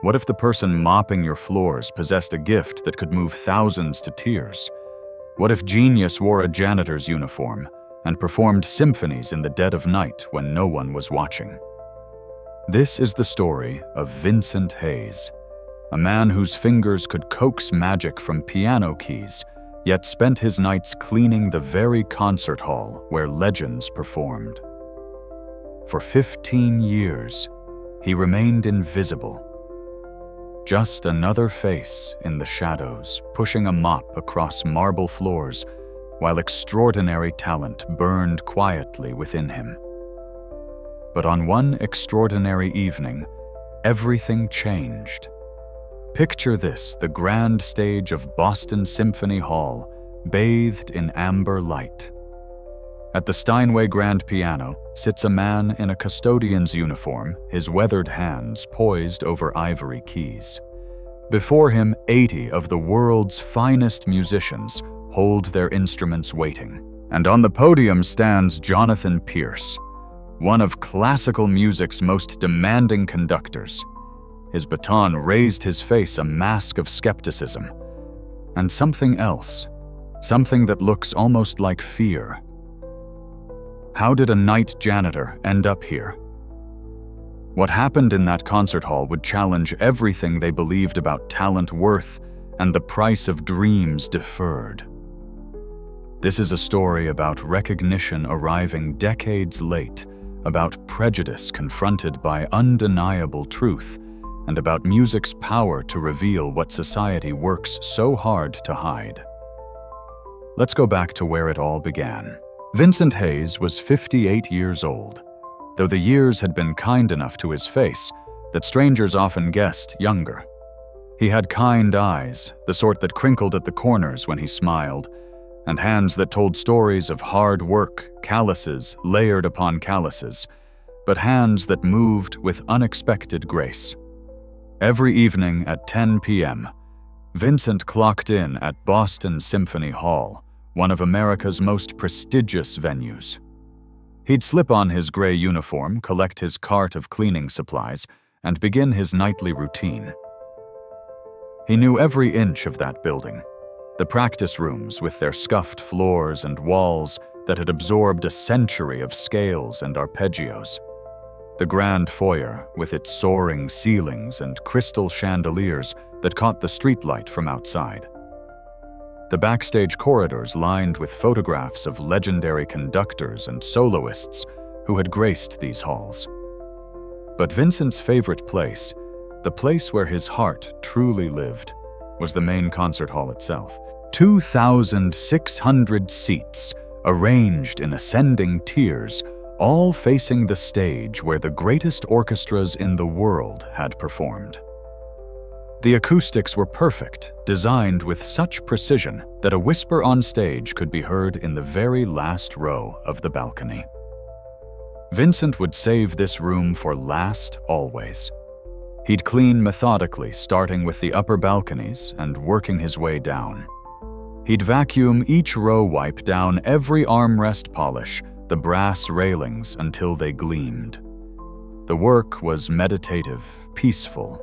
What if the person mopping your floors possessed a gift that could move thousands to tears? What if genius wore a janitor's uniform and performed symphonies in the dead of night when no one was watching? This is the story of Vincent Hayes, a man whose fingers could coax magic from piano keys, yet spent his nights cleaning the very concert hall where legends performed. For 15 years, he remained invisible. Just another face in the shadows, pushing a mop across marble floors, while extraordinary talent burned quietly within him. But on one extraordinary evening, everything changed. Picture this, the grand stage of Boston Symphony Hall, bathed in amber light. At the Steinway grand piano sits a man in a custodian's uniform, his weathered hands poised over ivory keys. Before him, 80 of the world's finest musicians hold their instruments waiting. And on the podium stands Jonathan Pierce, one of classical music's most demanding conductors. His baton raised his face a mask of skepticism. And something else, something that looks almost like fear. How did a night janitor end up here? What happened in that concert hall would challenge everything they believed about talent worth and the price of dreams deferred. This is a story about recognition arriving decades late, about prejudice confronted by undeniable truth, and about music's power to reveal what society works so hard to hide. Let's go back to where it all began. Vincent Hayes was 58 years old, though the years had been kind enough to his face that strangers often guessed younger. He had kind eyes, the sort that crinkled at the corners when he smiled, and hands that told stories of hard work, calluses layered upon calluses, but hands that moved with unexpected grace. Every evening at 10 p.m., Vincent clocked in at Boston Symphony Hall, one of America's most prestigious venues. He'd slip on his gray uniform, collect his cart of cleaning supplies, and begin his nightly routine. He knew every inch of that building, the practice rooms with their scuffed floors and walls that had absorbed a century of scales and arpeggios, the grand foyer with its soaring ceilings and crystal chandeliers that caught the streetlight from outside, the backstage corridors lined with photographs of legendary conductors and soloists who had graced these halls. But Vincent's favorite place, the place where his heart truly lived, was the main concert hall itself. 2,600 seats, arranged in ascending tiers, all facing the stage where the greatest orchestras in the world had performed. The acoustics were perfect, designed with such precision that a whisper on stage could be heard in the very last row of the balcony. Vincent would save this room for last always. He'd clean methodically, starting with the upper balconies and working his way down. He'd vacuum each row, wipe down every armrest, polish the brass railings until they gleamed. The work was meditative, peaceful.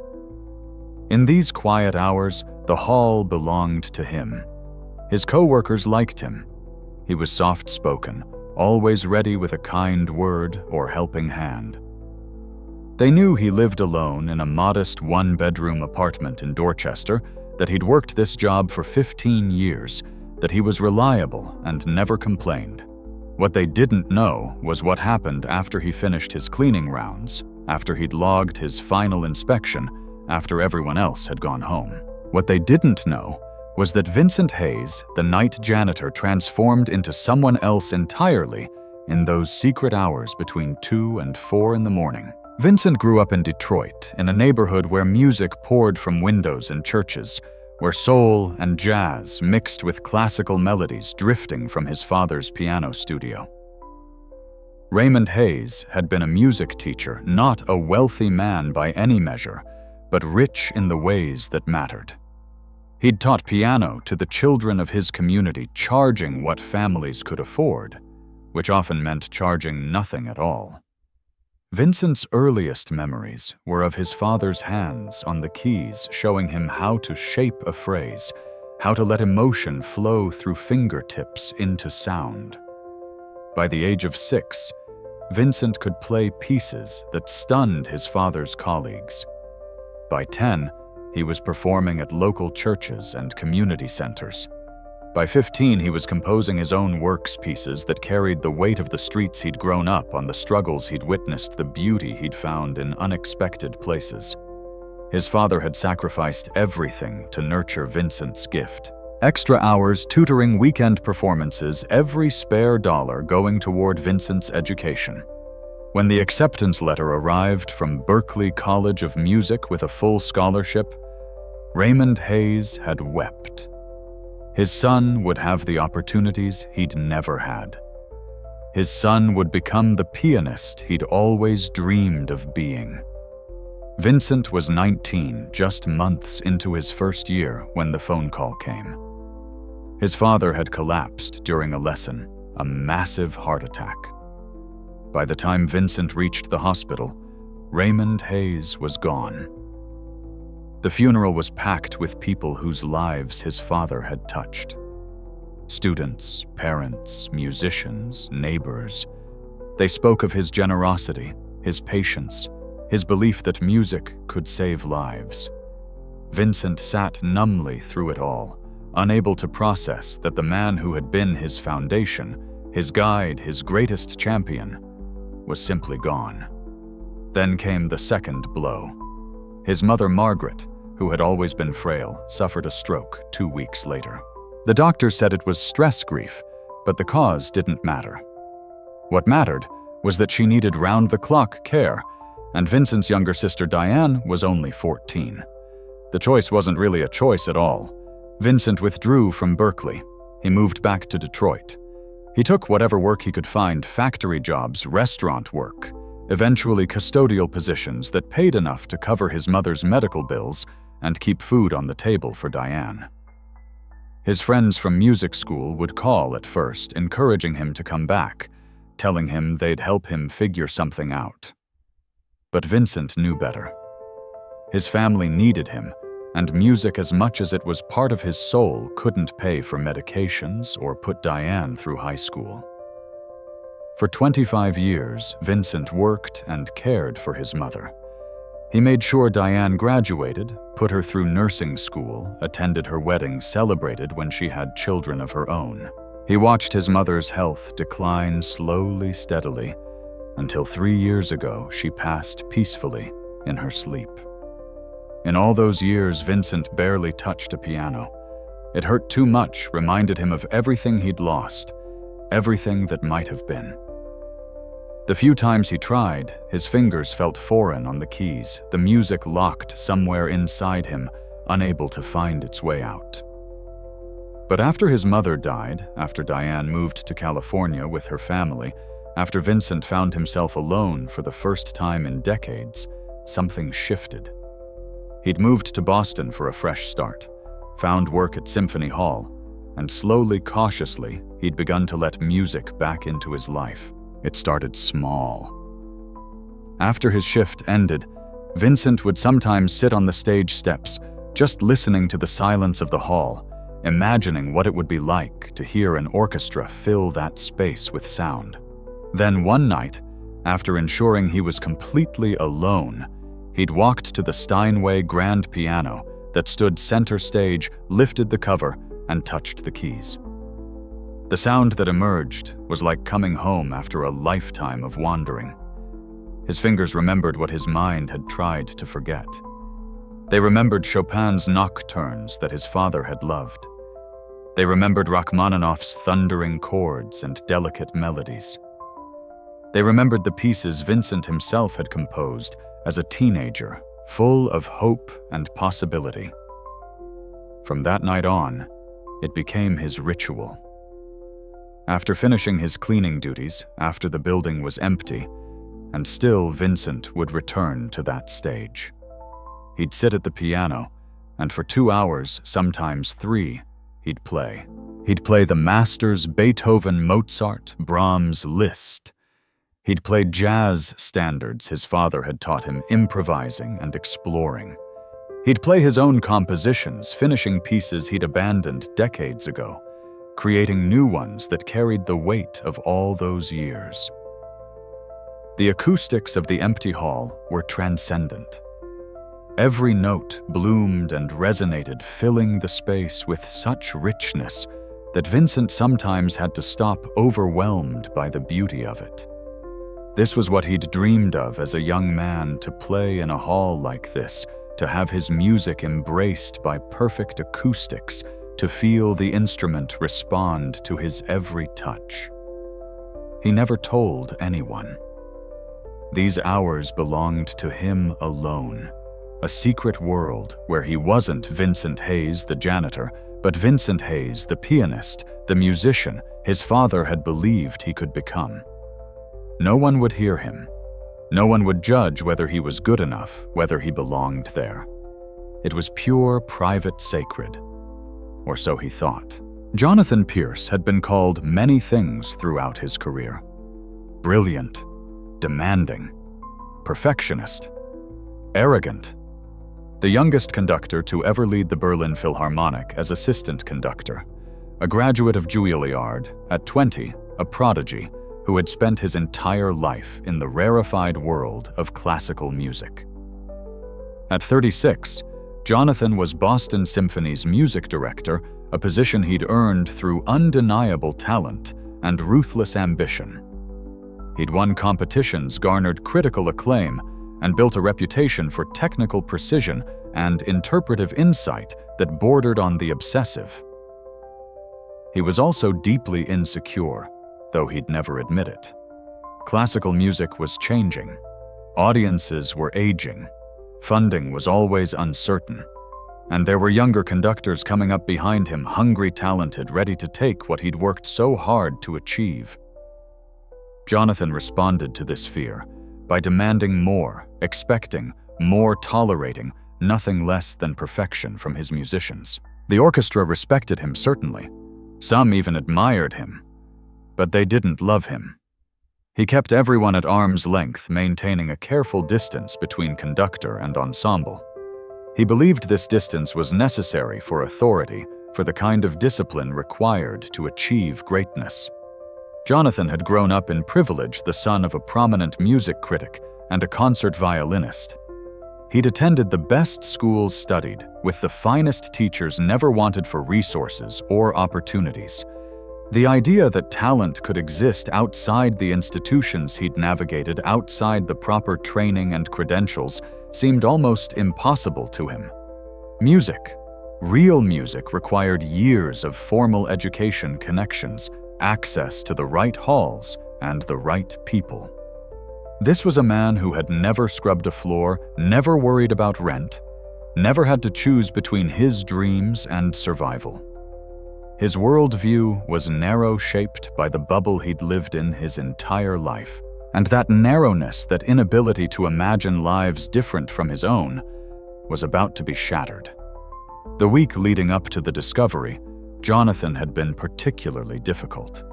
In these quiet hours, the hall belonged to him. His co-workers liked him. He was soft-spoken, always ready with a kind word or helping hand. They knew he lived alone in a modest one-bedroom apartment in Dorchester, that he'd worked this job for 15 years, that he was reliable and never complained. What they didn't know was what happened after he finished his cleaning rounds, after he'd logged his final inspection, after everyone else had gone home. What they didn't know was that Vincent Hayes, the night janitor, transformed into someone else entirely in those secret hours between 2 and 4 in the morning. Vincent grew up in Detroit, in a neighborhood where music poured from windows in churches, where soul and jazz mixed with classical melodies drifting from his father's piano studio. Raymond Hayes had been a music teacher, not a wealthy man by any measure, but rich in the ways that mattered. He'd taught piano to the children of his community, charging what families could afford, which often meant charging nothing at all. Vincent's earliest memories were of his father's hands on the keys, showing him how to shape a phrase, how to let emotion flow through fingertips into sound. By the age of 6, Vincent could play pieces that stunned his father's colleagues. By 10, he was performing at local churches and community centers. By 15, he was composing his own works pieces that carried the weight of the streets he'd grown up on, the struggles he'd witnessed, the beauty he'd found in unexpected places. His father had sacrificed everything to nurture Vincent's gift. Extra hours, tutoring, weekend performances, every spare dollar going toward Vincent's education. When the acceptance letter arrived from Berklee College of Music with a full scholarship, Raymond Hayes had wept. His son would have the opportunities he'd never had. His son would become the pianist he'd always dreamed of being. Vincent was 19, just months into his first year when the phone call came. His father had collapsed during a lesson, a massive heart attack. By the time Vincent reached the hospital, Raymond Hayes was gone. The funeral was packed with people whose lives his father had touched. Students, parents, musicians, neighbors. They spoke of his generosity, his patience, his belief that music could save lives. Vincent sat numbly through it all, unable to process that the man who had been his foundation, his guide, his greatest champion, was simply gone. Then came the second blow. His mother, Margaret, who had always been frail, suffered a stroke 2 weeks later. The doctors said it was stress grief, but the cause didn't matter. What mattered was that she needed round-the-clock care, and Vincent's younger sister Diane was only 14. The choice wasn't really a choice at all. Vincent withdrew from Berklee. He moved back to Detroit. He took whatever work he could find, factory jobs, restaurant work, eventually custodial positions that paid enough to cover his mother's medical bills and keep food on the table for Diane. His friends from music school would call at first, encouraging him to come back, telling him they'd help him figure something out. But Vincent knew better. His family needed him, and music, as much as it was part of his soul, couldn't pay for medications or put Diane through high school. For 25 years, Vincent worked and cared for his mother. He made sure Diane graduated, put her through nursing school, attended her wedding, celebrated when she had children of her own. He watched his mother's health decline slowly, steadily, until 3 years ago she passed peacefully in her sleep. In all those years, Vincent barely touched a piano. It hurt too much, reminded him of everything he'd lost, everything that might have been. The few times he tried, his fingers felt foreign on the keys, the music locked somewhere inside him, unable to find its way out. But after his mother died, after Diane moved to California with her family, after Vincent found himself alone for the first time in decades, something shifted. He'd moved to Boston for a fresh start, found work at Symphony Hall, and slowly, cautiously, he'd begun to let music back into his life. It started small. After his shift ended, Vincent would sometimes sit on the stage steps, just listening to the silence of the hall, imagining what it would be like to hear an orchestra fill that space with sound. Then one night, after ensuring he was completely alone, he'd walked to the Steinway grand piano that stood center stage, lifted the cover, and touched the keys. The sound that emerged was like coming home after a lifetime of wandering. His fingers remembered what his mind had tried to forget. They remembered Chopin's nocturnes that his father had loved. They remembered Rachmaninoff's thundering chords and delicate melodies. They remembered the pieces Vincent himself had composed as a teenager, full of hope and possibility. From that night on, it became his ritual. After finishing his cleaning duties, after the building was empty, and still Vincent would return to that stage. He'd sit at the piano, and for 2 hours, sometimes 3, he'd play. He'd play the masters Beethoven, Mozart, Brahms, Liszt. He'd played jazz standards his father had taught him, improvising and exploring. He'd play his own compositions, finishing pieces he'd abandoned decades ago, creating new ones that carried the weight of all those years. The acoustics of the empty hall were transcendent. Every note bloomed and resonated, filling the space with such richness that Vincent sometimes had to stop, overwhelmed by the beauty of it. This was what he'd dreamed of as a young man, to play in a hall like this, to have his music embraced by perfect acoustics, to feel the instrument respond to his every touch. He never told anyone. These hours belonged to him alone, a secret world where he wasn't Vincent Hayes, the janitor, but Vincent Hayes, the pianist, the musician his father had believed he could become. No one would hear him. No one would judge whether he was good enough, whether he belonged there. It was pure, private, sacred. Or so he thought. Jonathan Pierce had been called many things throughout his career. Brilliant, demanding, perfectionist, arrogant. The youngest conductor to ever lead the Berlin Philharmonic as assistant conductor. A graduate of Juilliard, at 20, a prodigy who had spent his entire life in the rarefied world of classical music. At 36, Jonathan was Boston Symphony's music director, a position he'd earned through undeniable talent and ruthless ambition. He'd won competitions, garnered critical acclaim, and built a reputation for technical precision and interpretive insight that bordered on the obsessive. He was also deeply insecure, though he'd never admit it. Classical music was changing. Audiences were aging. Funding was always uncertain. And there were younger conductors coming up behind him, hungry, talented, ready to take what he'd worked so hard to achieve. Jonathan responded to this fear by demanding more, expecting more, tolerating nothing less than perfection from his musicians. The orchestra respected him, certainly. Some even admired him. But they didn't love him. He kept everyone at arm's length, maintaining a careful distance between conductor and ensemble. He believed this distance was necessary for authority, for the kind of discipline required to achieve greatness. Jonathan had grown up in privilege, the son of a prominent music critic and a concert violinist. He'd attended the best schools, studied with the finest teachers, never wanted for resources or opportunities. The idea that talent could exist outside the institutions he'd navigated, outside the proper training and credentials, seemed almost impossible to him. Music, real music, required years of formal education, connections, access to the right halls and the right people. This was a man who had never scrubbed a floor, never worried about rent, never had to choose between his dreams and survival. His worldview was narrow, shaped by the bubble he'd lived in his entire life, and that narrowness, that inability to imagine lives different from his own, was about to be shattered. The week leading up to the discovery, Jonathan had been particularly difficult.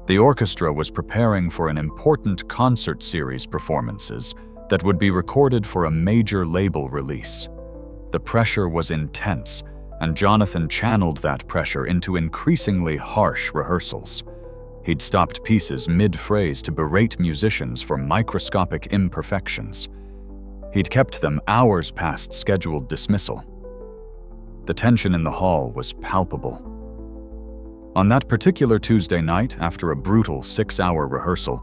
The orchestra was preparing for an important concert series performances that would be recorded for a major label release. The pressure was intense, and Jonathan channeled that pressure into increasingly harsh rehearsals. He'd stopped pieces mid-phrase to berate musicians for microscopic imperfections. He'd kept them hours past scheduled dismissal. The tension in the hall was palpable. On that particular Tuesday night, after a brutal 6-hour rehearsal,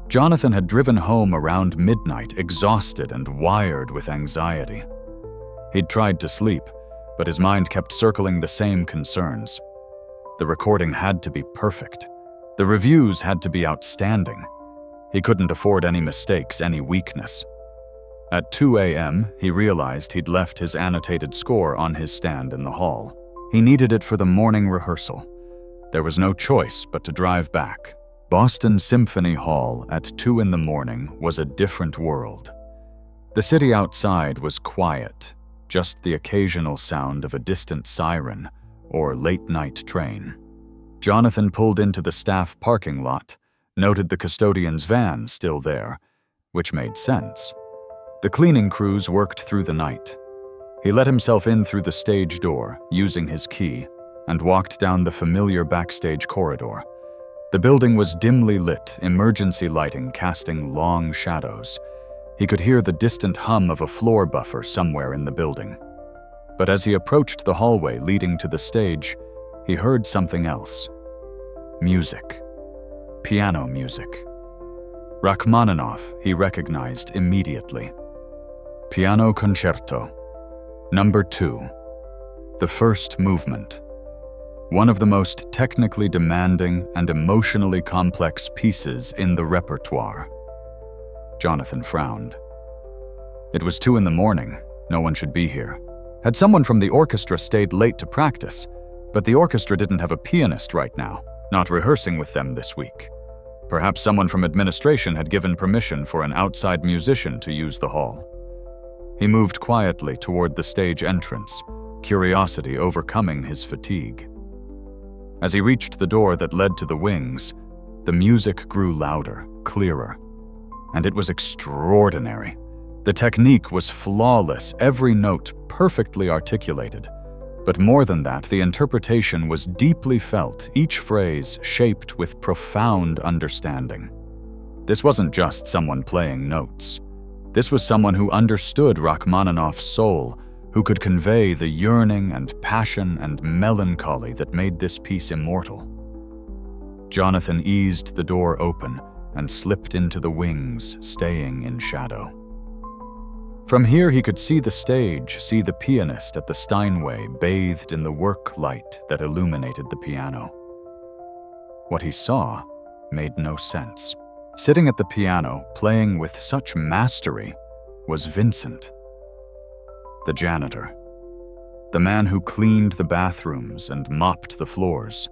Jonathan had driven home around midnight, exhausted and wired with anxiety. He'd tried to sleep, but his mind kept circling the same concerns. The recording had to be perfect. The reviews had to be outstanding. He couldn't afford any mistakes, any weakness. At 2 a.m., he realized he'd left his annotated score on his stand in the hall. He needed it for the morning rehearsal. There was no choice but to drive back. Boston Symphony Hall at 2 in the morning was a different world. The city outside was quiet, just the occasional sound of a distant siren or late-night train. Jonathan pulled into the staff parking lot, noted the custodian's van still there, which made sense. The cleaning crews worked through the night. He let himself in through the stage door, using his key, and walked down the familiar backstage corridor. The building was dimly lit, emergency lighting casting long shadows. He could hear the distant hum of a floor buffer somewhere in the building. But as he approached the hallway leading to the stage, he heard something else. Music. Piano music. Rachmaninoff he recognized immediately. Piano Concerto. Number 2. The first movement. One of the most technically demanding and emotionally complex pieces in the repertoire. Jonathan frowned. It was 2 a.m. No one should be here. Had someone from the orchestra stayed late to practice, but the orchestra didn't have a pianist right now, not rehearsing with them this week. Perhaps someone from administration had given permission for an outside musician to use the hall. He moved quietly toward the stage entrance, curiosity overcoming his fatigue. As he reached the door that led to the wings, the music grew louder, clearer, and it was extraordinary. The technique was flawless, every note perfectly articulated. But more than that, the interpretation was deeply felt, each phrase shaped with profound understanding. This wasn't just someone playing notes. This was someone who understood Rachmaninoff's soul, who could convey the yearning and passion and melancholy that made this piece immortal. Jonathan eased the door open and slipped into the wings, staying in shadow. From here he could see the stage, see the pianist at the Steinway bathed in the work light that illuminated the piano. What he saw made no sense. Sitting at the piano, playing with such mastery, was Vincent, the janitor, the man who cleaned the bathrooms and mopped the floors.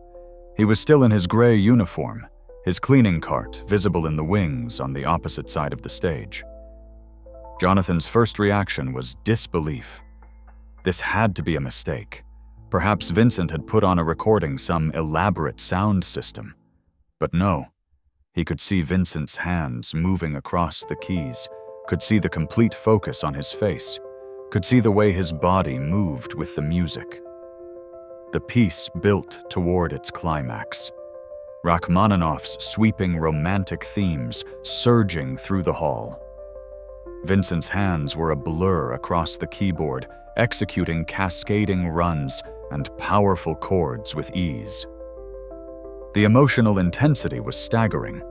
He was still in his gray uniform, his cleaning cart visible in the wings on the opposite side of the stage. Jonathan's first reaction was disbelief. This had to be a mistake. Perhaps Vincent had put on a recording some elaborate sound system. But no. He could see Vincent's hands moving across the keys, could see the complete focus on his face, could see the way his body moved with the music. The piece built toward its climax. Rachmaninoff's sweeping romantic themes surging through the hall. Vincent's hands were a blur across the keyboard, executing cascading runs and powerful chords with ease. The emotional intensity was staggering.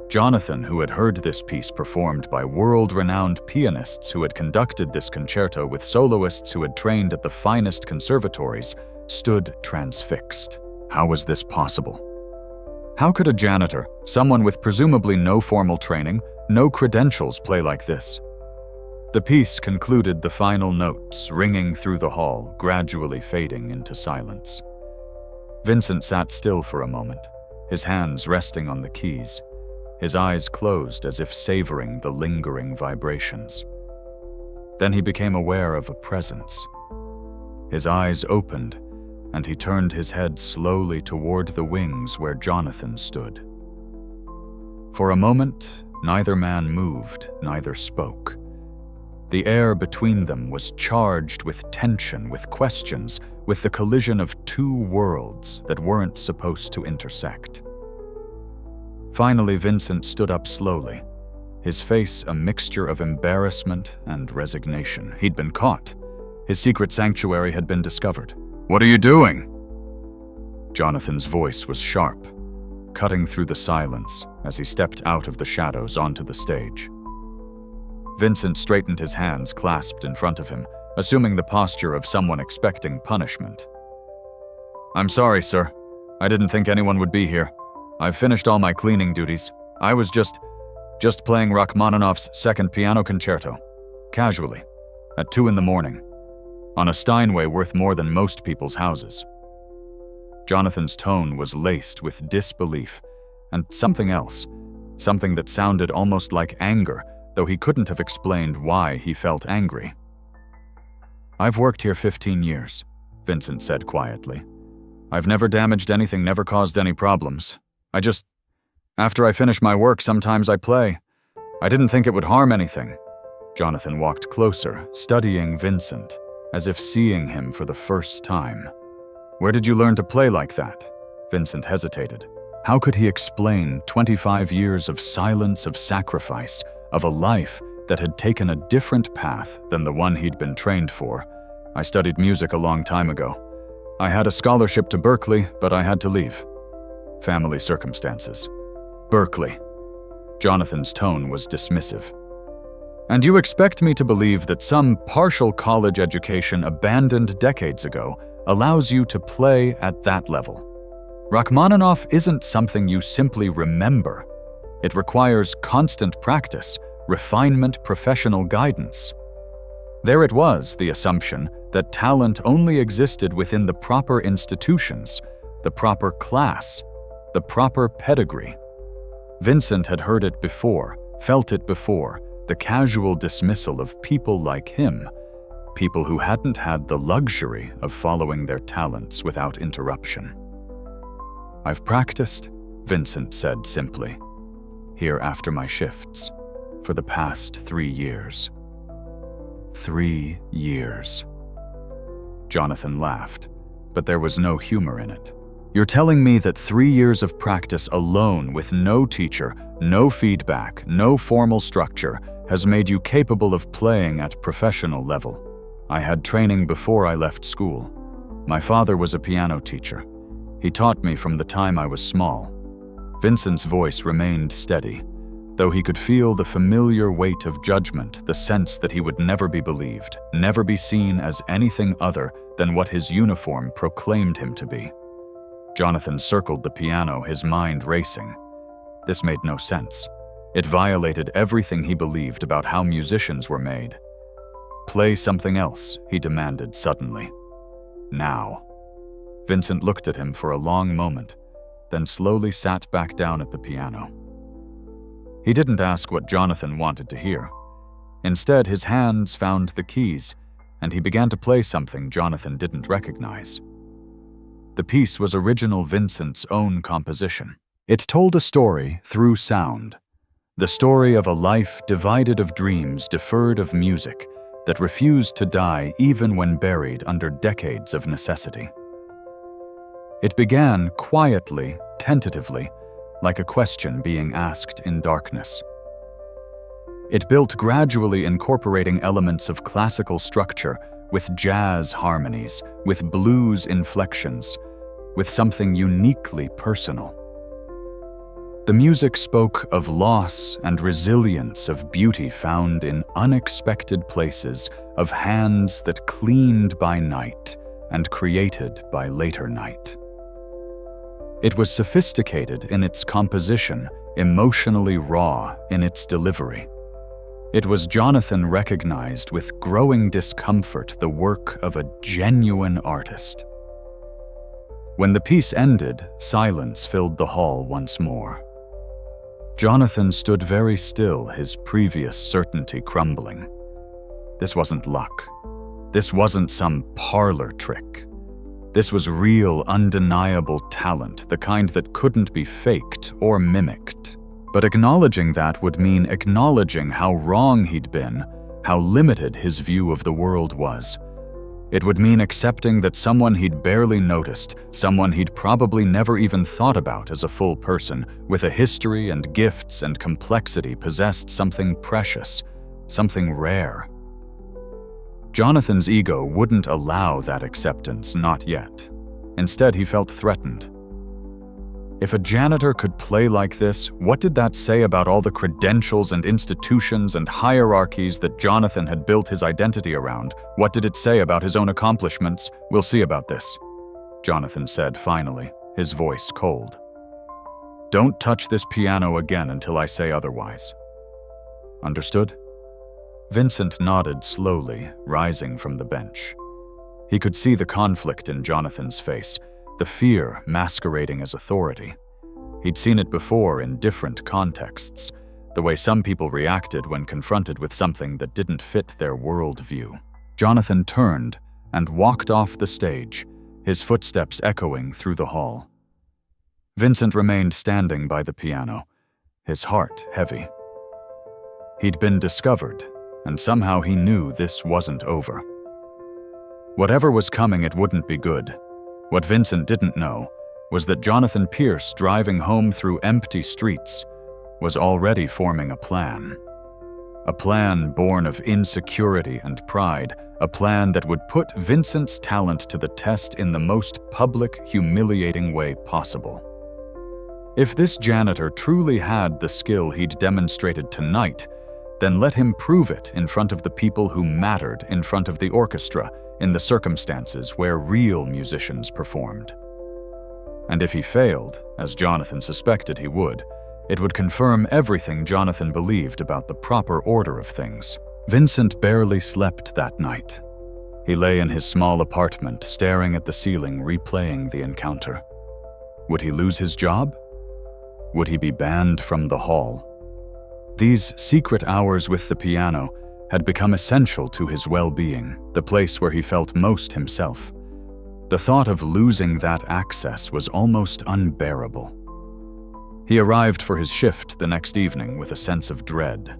Jonathan, who had heard this piece performed by world-renowned pianists who had conducted this concerto with soloists who had trained at the finest conservatories, stood transfixed. How was this possible? How could a janitor, someone with presumably no formal training, no credentials, play like this? The piece concluded the final notes ringing through the hall, gradually fading into silence. Vincent sat still for a moment, his hands resting on the keys, his eyes closed as if savoring the lingering vibrations. Then he became aware of a presence. His eyes opened, and he turned his head slowly toward the wings where Jonathan stood. For a moment, neither man moved, neither spoke. The air between them was charged with tension, with questions, with the collision of 2 worlds that weren't supposed to intersect. Finally, Vincent stood up slowly, his face a mixture of embarrassment and resignation. He'd been caught. His secret sanctuary had been discovered. "What are you doing?" Jonathan's voice was sharp, cutting through the silence as he stepped out of the shadows onto the stage. Vincent straightened his hands clasped in front of him, assuming the posture of someone expecting punishment. "I'm sorry, sir. I didn't think anyone would be here. I've finished all my cleaning duties. I was just playing Rachmaninoff's second piano concerto, casually, at 2 a.m, on a Steinway worth more than most people's houses." Jonathan's tone was laced with disbelief and something else, something that sounded almost like anger, though he couldn't have explained why he felt angry. "I've worked here 15 years, Vincent said quietly. "I've never damaged anything, never caused any problems. After I finish my work, sometimes I play. I didn't think it would harm anything." Jonathan walked closer, studying Vincent, as if seeing him for the first time. "Where did you learn to play like that?" Vincent hesitated. How could he explain 25 years of silence, of sacrifice, of a life that had taken a different path than the one he'd been trained for? "I studied music a long time ago. I had a scholarship to Berkeley, but I had to leave. Family circumstances." "Berkeley." Jonathan's tone was dismissive. "And you expect me to believe that some partial college education abandoned decades ago allows you to play at that level? Rachmaninoff isn't something you simply remember. It requires constant practice, refinement, professional guidance." There it was, the assumption that talent only existed within the proper institutions, the proper class, the proper pedigree. Vincent had heard it before, felt it before, the casual dismissal of people like him, people who hadn't had the luxury of following their talents without interruption. "I've practiced," Vincent said simply, "here after my shifts, for the past 3 years." 3 years. Jonathan laughed, but there was no humor in it. "You're telling me that 3 years of practice alone with no teacher, no feedback, no formal structure has made you capable of playing at professional level? I had training before I left school. My father was a piano teacher. He taught me from the time I was small." Vincent's voice remained steady, though he could feel the familiar weight of judgment, the sense that he would never be believed, never be seen as anything other than what his uniform proclaimed him to be. Jonathan circled the piano, his mind racing. This made no sense. It violated everything he believed about how musicians were made. "Play something else," he demanded suddenly. "Now." Vincent looked at him for a long moment, then slowly sat back down at the piano. He didn't ask what Jonathan wanted to hear. Instead, his hands found the keys, and he began to play something Jonathan didn't recognize. The piece was original Vincent's own composition. It told a story through sound, the story of a life divided of dreams, deferred of music, that refused to die even when buried under decades of necessity. It began quietly, tentatively, like a question being asked in darkness. It built gradually, incorporating elements of classical structure with jazz harmonies, with blues inflections, with something uniquely personal. The music spoke of loss and resilience, of beauty found in unexpected places, of hands that cleaned by night and created by later night. It was sophisticated in its composition, emotionally raw in its delivery. It was, Jonathan recognized with growing discomfort, the work of a genuine artist. When the piece ended, silence filled the hall once more. Jonathan stood very still, his previous certainty crumbling. This wasn't luck. This wasn't some parlor trick. This was real, undeniable talent, the kind that couldn't be faked or mimicked. But acknowledging that would mean acknowledging how wrong he'd been, how limited his view of the world was. It would mean accepting that someone he'd barely noticed, someone he'd probably never even thought about as a full person, with a history and gifts and complexity, possessed something precious, something rare. Jonathan's ego wouldn't allow that acceptance, not yet. Instead, he felt threatened. If a janitor could play like this, what did that say about all the credentials and institutions and hierarchies that Jonathan had built his identity around? What did it say about his own accomplishments? "We'll see about this," Jonathan said finally, his voice cold. "Don't touch this piano again until I say otherwise. Understood?" Vincent nodded slowly, rising from the bench. He could see the conflict in Jonathan's face, the fear masquerading as authority. He'd seen it before in different contexts, the way some people reacted when confronted with something that didn't fit their worldview. Jonathan turned and walked off the stage, his footsteps echoing through the hall. Vincent remained standing by the piano, his heart heavy. He'd been discovered, and somehow he knew this wasn't over. Whatever was coming, it wouldn't be good. What Vincent didn't know was that Jonathan Pierce, driving home through empty streets, was already forming a plan. A plan born of insecurity and pride, a plan that would put Vincent's talent to the test in the most public, humiliating way possible. If this janitor truly had the skill he'd demonstrated tonight, then let him prove it in front of the people who mattered, in front of the orchestra, in the circumstances where real musicians performed. And if he failed, as Jonathan suspected he would, it would confirm everything Jonathan believed about the proper order of things. Vincent barely slept that night. He lay in his small apartment, staring at the ceiling, replaying the encounter. Would he lose his job? Would he be banned from the hall? These secret hours with the piano had become essential to his well-being, the place where he felt most himself. The thought of losing that access was almost unbearable. He arrived for his shift the next evening with a sense of dread.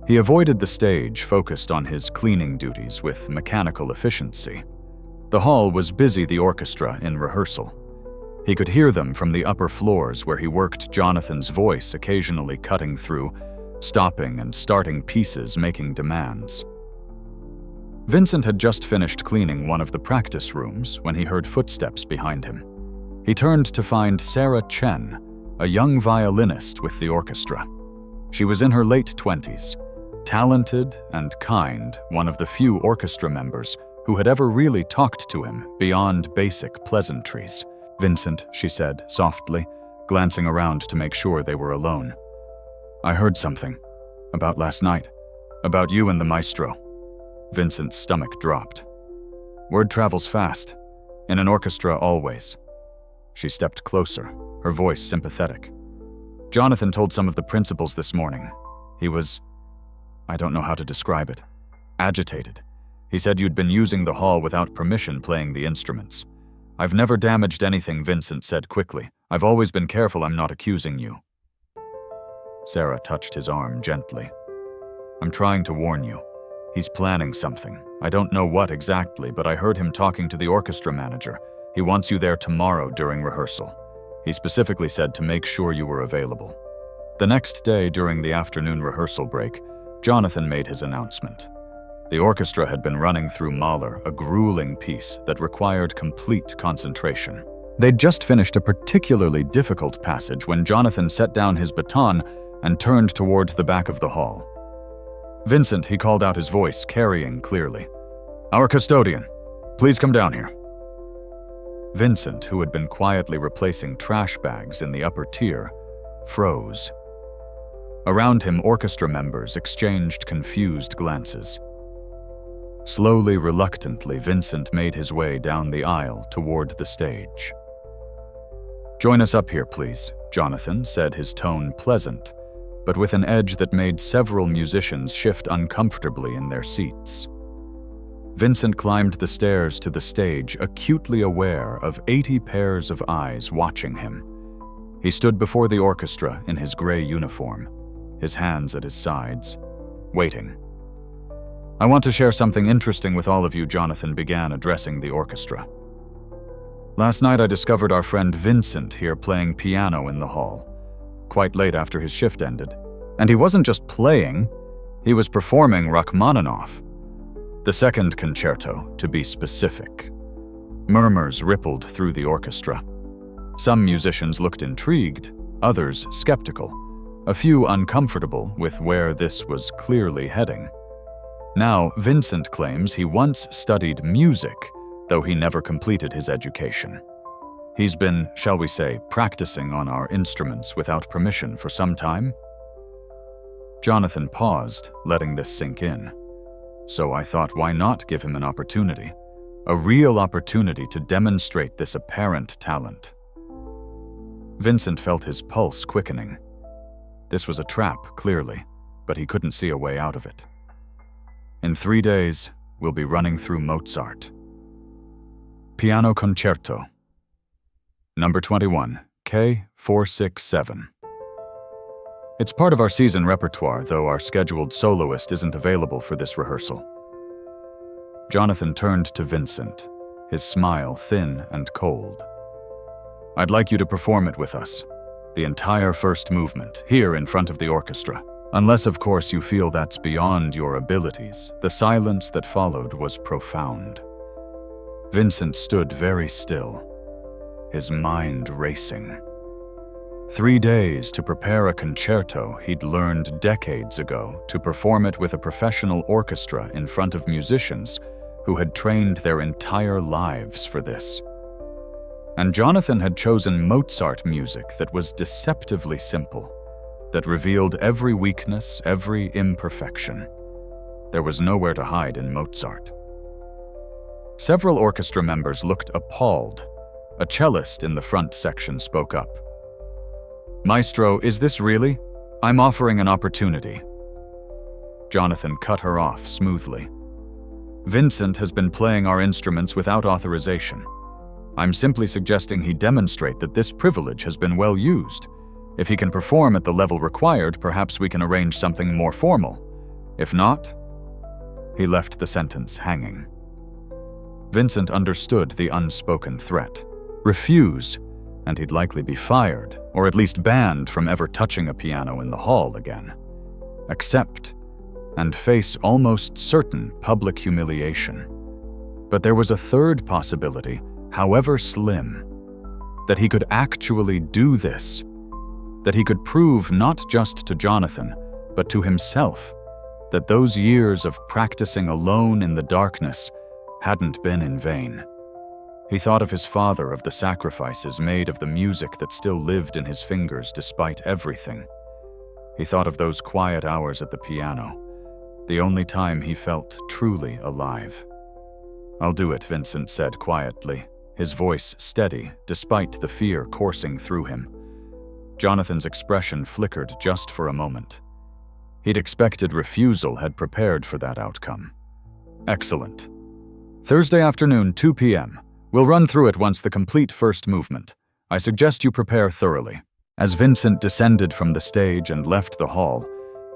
He avoided the stage, focused on his cleaning duties with mechanical efficiency. The hall was busy, the orchestra in rehearsal. He could hear them from the upper floors where he worked, Jonathan's voice occasionally cutting through, stopping and starting pieces, making demands. Vincent had just finished cleaning one of the practice rooms when he heard footsteps behind him. He turned to find Sarah Chen, a young violinist with the orchestra. She was in her late 20s, talented and kind, one of the few orchestra members who had ever really talked to him beyond basic pleasantries. "Vincent," she said softly, glancing around to make sure they were alone. "I heard something. About last night. About you and the maestro." Vincent's stomach dropped. "Word travels fast. In an orchestra, always." She stepped closer, her voice sympathetic. "Jonathan told some of the principals this morning. He was, I don't know how to describe it, agitated. He said you'd been using the hall without permission, playing the instruments." "I've never damaged anything," Vincent said quickly. "I've always been careful. I'm not accusing you." Sarah touched his arm gently. "I'm trying to warn you. He's planning something. I don't know what exactly, but I heard him talking to the orchestra manager. He wants you there tomorrow during rehearsal. He specifically said to make sure you were available." The next day, during the afternoon rehearsal break, Jonathan made his announcement. The orchestra had been running through Mahler, a grueling piece that required complete concentration. They'd just finished a particularly difficult passage when Jonathan set down his baton and turned toward the back of the hall. "Vincent," he called out, his voice carrying clearly. "Our custodian, please come down here." Vincent, who had been quietly replacing trash bags in the upper tier, froze. Around him, orchestra members exchanged confused glances. Slowly, reluctantly, Vincent made his way down the aisle toward the stage. "Join us up here, please," Jonathan said, his tone pleasant, but with an edge that made several musicians shift uncomfortably in their seats. Vincent climbed the stairs to the stage, acutely aware of 80 pairs of eyes watching him. He stood before the orchestra in his gray uniform, his hands at his sides, waiting. "I want to share something interesting with all of you," Jonathan began, addressing the orchestra. "Last night I discovered our friend Vincent here playing piano in the hall, quite late after his shift ended. And he wasn't just playing, he was performing Rachmaninoff. The second concerto, to be specific." Murmurs rippled through the orchestra. Some musicians looked intrigued, others skeptical, a few uncomfortable with where this was clearly heading. Now, Vincent claims he once studied music, though he never completed his education. He's been, shall we say, practicing on our instruments without permission for some time. Jonathan paused, letting this sink in. So I thought, why not give him an opportunity? A real opportunity to demonstrate this apparent talent. Vincent felt his pulse quickening. This was a trap, clearly, but he couldn't see a way out of it. "In 3 days, we'll be running through Mozart." Piano Concerto. Number 21, K467. It's part of our season repertoire, though our scheduled soloist isn't available for this rehearsal. Jonathan turned to Vincent, his smile thin and cold. I'd like you to perform it with us, the entire first movement, here in front of the orchestra. Unless, of course, you feel that's beyond your abilities. The silence that followed was profound. Vincent stood very still, his mind racing. 3 days to prepare a concerto he'd learned decades ago, to perform it with a professional orchestra in front of musicians who had trained their entire lives for this. And Jonathan had chosen Mozart music that was deceptively simple, that revealed every weakness, every imperfection. There was nowhere to hide in Mozart. Several orchestra members looked appalled. A cellist in the front section spoke up. Maestro, is this really? I'm offering an opportunity. Jonathan cut her off smoothly. Vincent has been playing our instruments without authorization. I'm simply suggesting he demonstrate that this privilege has been well used. If he can perform at the level required, perhaps we can arrange something more formal. If not, he left the sentence hanging. Vincent understood the unspoken threat. Refuse, and he'd likely be fired, or at least banned from ever touching a piano in the hall again. Accept, and face almost certain public humiliation. But there was a third possibility, however slim, that he could actually do this, that he could prove not just to Jonathan, but to himself, that those years of practicing alone in the darkness hadn't been in vain. He thought of his father, of the sacrifices made, of the music that still lived in his fingers despite everything. He thought of those quiet hours at the piano, the only time he felt truly alive. I'll do it, Vincent said quietly, his voice steady despite the fear coursing through him. Jonathan's expression flickered just for a moment. He'd expected refusal, had prepared for that outcome. Excellent. Thursday afternoon, 2 p.m. We'll run through it once the complete first movement. I suggest you prepare thoroughly. As Vincent descended from the stage and left the hall,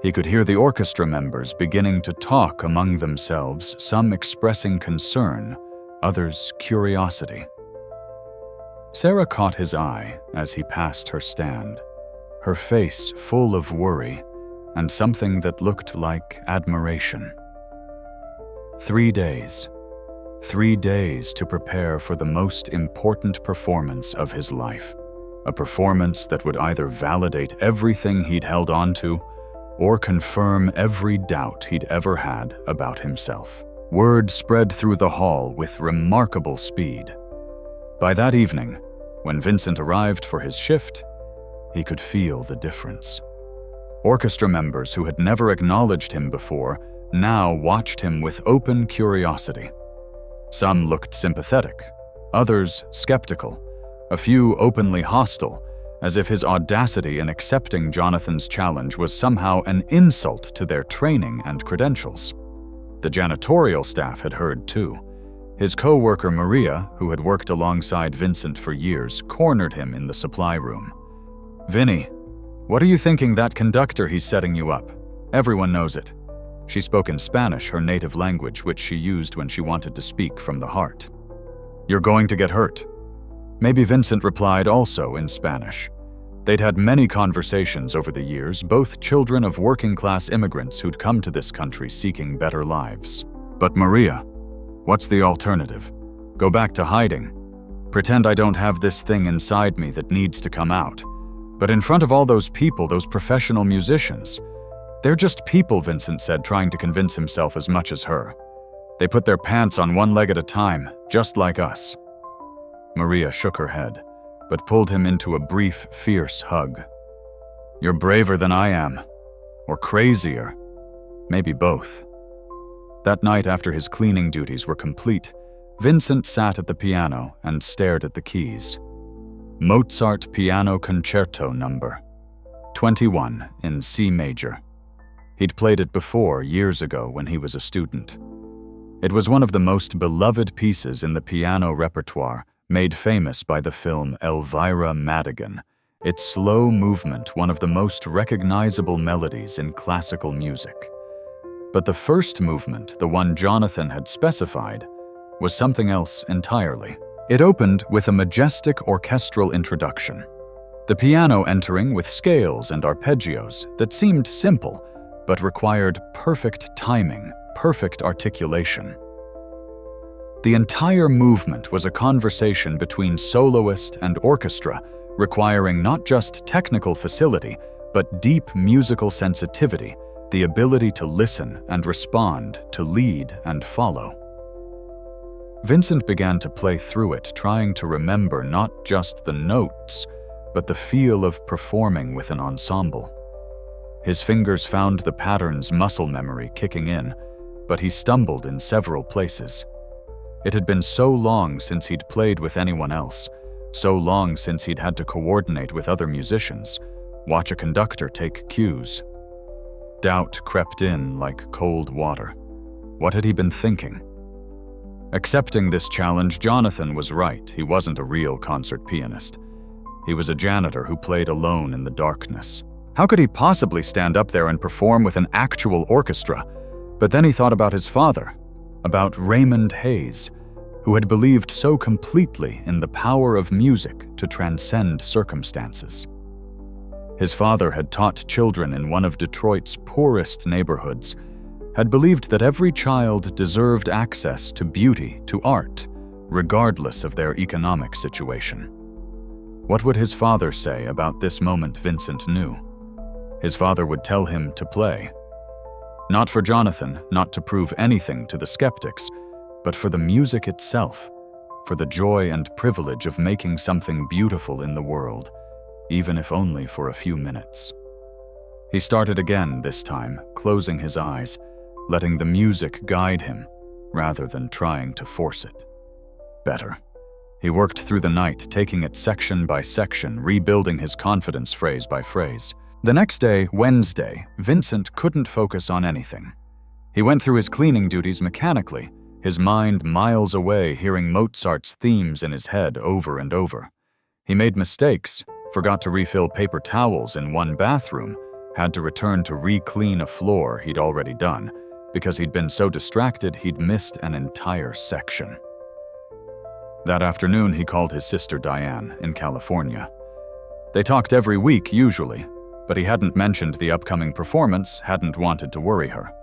he could hear the orchestra members beginning to talk among themselves, some expressing concern, others curiosity. Sarah caught his eye as he passed her stand, her face full of worry and something that looked like admiration. 3 days. 3 days to prepare for the most important performance of his life. A performance that would either validate everything he'd held on to or confirm every doubt he'd ever had about himself. Word spread through the hall with remarkable speed. By that evening, when Vincent arrived for his shift, he could feel the difference. Orchestra members who had never acknowledged him before now watched him with open curiosity. Some looked sympathetic, others skeptical, a few openly hostile, as if his audacity in accepting Jonathan's challenge was somehow an insult to their training and credentials. The janitorial staff had heard too. His co-worker Maria, who had worked alongside Vincent for years, cornered him in the supply room. Vinny, what are you thinking that conductor he's setting you up? Everyone knows it. She spoke in Spanish, her native language, which she used when she wanted to speak from the heart. You're going to get hurt. Maybe Vincent replied also in Spanish. They'd had many conversations over the years, both children of working-class immigrants who'd come to this country seeking better lives. But Maria, what's the alternative? Go back to hiding? Pretend I don't have this thing inside me that needs to come out? But in front of all those people, those professional musicians, they're just people, Vincent said, trying to convince himself as much as her. They put their pants on one leg at a time, just like us. Maria shook her head, but pulled him into a brief, fierce hug. You're braver than I am, or crazier, maybe both. That night, after his cleaning duties were complete, Vincent sat at the piano and stared at the keys. Mozart Piano Concerto Number 21 in C major. He'd played it before, years ago, when he was a student. It was one of the most beloved pieces in the piano repertoire, made famous by the film Elvira Madigan, its slow movement one of the most recognizable melodies in classical music. But the first movement, the one Jonathan had specified, was something else entirely. It opened with a majestic orchestral introduction, the piano entering with scales and arpeggios that seemed simple but required perfect timing, perfect articulation. The entire movement was a conversation between soloist and orchestra, requiring not just technical facility, but deep musical sensitivity, the ability to listen and respond, to lead and follow. Vincent began to play through it, trying to remember not just the notes, but the feel of performing with an ensemble. His fingers found the pattern's muscle memory kicking in, but he stumbled in several places. It had been so long since he'd played with anyone else, so long since he'd had to coordinate with other musicians, watch a conductor take cues. Doubt crept in like cold water. What had he been thinking? Accepting this challenge, Jonathan was right. He wasn't a real concert pianist. He was a janitor who played alone in the darkness. How could he possibly stand up there and perform with an actual orchestra? But then he thought about his father, about Raymond Hayes, who had believed so completely in the power of music to transcend circumstances. His father had taught children in one of Detroit's poorest neighborhoods, had believed that every child deserved access to beauty, to art, regardless of their economic situation. What would his father say about this moment Vincent knew? His father would tell him to play. Not for Jonathan, not to prove anything to the skeptics, but for the music itself, for the joy and privilege of making something beautiful in the world, even if only for a few minutes. He started again this time, closing his eyes, letting the music guide him, rather than trying to force it. Better. He worked through the night, taking it section by section, rebuilding his confidence phrase by phrase. The next day, Wednesday, Vincent couldn't focus on anything. He went through his cleaning duties mechanically, his mind miles away, hearing Mozart's themes in his head over and over. He made mistakes, forgot to refill paper towels in one bathroom, had to return to re-clean a floor he'd already done, because he'd been so distracted he'd missed an entire section. That afternoon, he called his sister Diane in California. They talked every week, usually, but he hadn't mentioned the upcoming performance, hadn't wanted to worry her.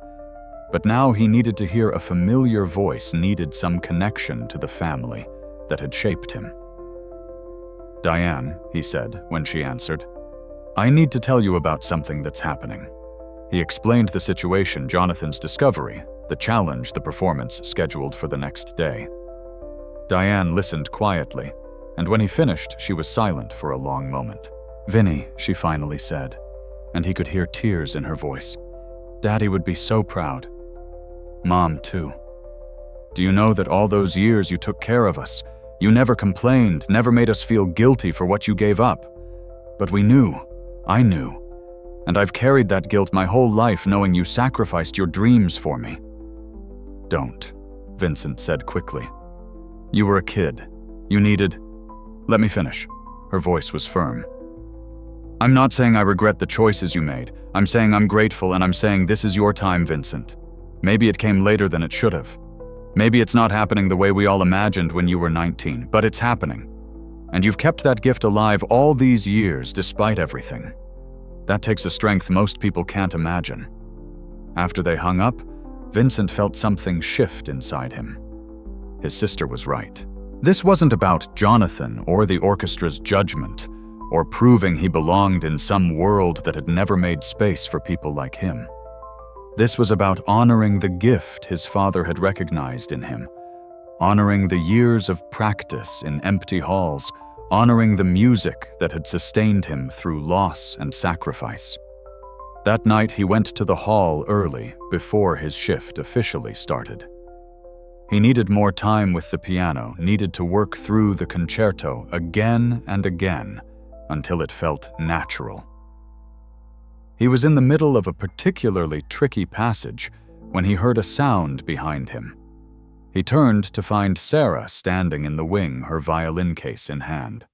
But now he needed to hear a familiar voice, needed some connection to the family that had shaped him. "Diane," he said when she answered, "I need to tell you about something that's happening." He explained the situation, Jonathan's discovery, the challenge, the performance scheduled for the next day. Diane listened quietly, and when he finished, she was silent for a long moment. "Vinny," she finally said, and he could hear tears in her voice. "Daddy would be so proud. Mom, too. Do you know that all those years you took care of us? You never complained, never made us feel guilty for what you gave up. But we knew. I knew. And I've carried that guilt my whole life, knowing you sacrificed your dreams for me." "Don't," Vincent said quickly. "You were a kid. You needed—" "Let me finish." Her voice was firm. "I'm not saying I regret the choices you made. I'm saying I'm grateful, and I'm saying this is your time, Vincent. Maybe it came later than it should have. Maybe it's not happening the way we all imagined when you were 19, but it's happening. And you've kept that gift alive all these years despite everything. That takes a strength most people can't imagine." After they hung up, Vincent felt something shift inside him. His sister was right. This wasn't about Jonathan or the orchestra's judgment, or proving he belonged in some world that had never made space for people like him. This was about honoring the gift his father had recognized in him, honoring the years of practice in empty halls, honoring the music that had sustained him through loss and sacrifice. That night he went to the hall early, before his shift officially started. He needed more time with the piano, needed to work through the concerto again and again until it felt natural. He was in the middle of a particularly tricky passage when he heard a sound behind him. He turned to find Sarah standing in the wing, her violin case in hand.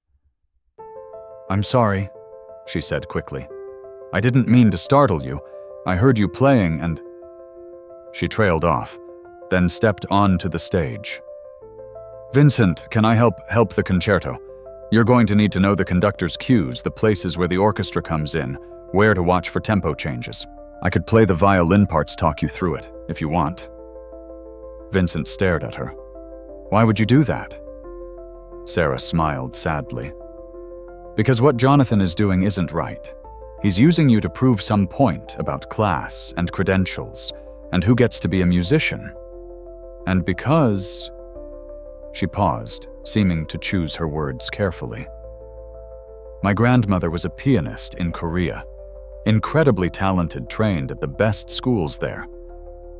"I'm sorry," she said quickly. "I didn't mean to startle you. I heard you playing and—" She trailed off, then stepped onto the stage. "Vincent, can I help the concerto? You're going to need to know the conductor's cues, the places where the orchestra comes in, where to watch for tempo changes. I could play the violin parts, talk you through it, if you want." Vincent stared at her. "Why would you do that?" Sarah smiled sadly. "Because what Jonathan is doing isn't right. He's using you to prove some point about class and credentials and who gets to be a musician. And because—" She paused, seeming to choose her words carefully. "My grandmother was a pianist in Korea, incredibly talented, trained at the best schools there.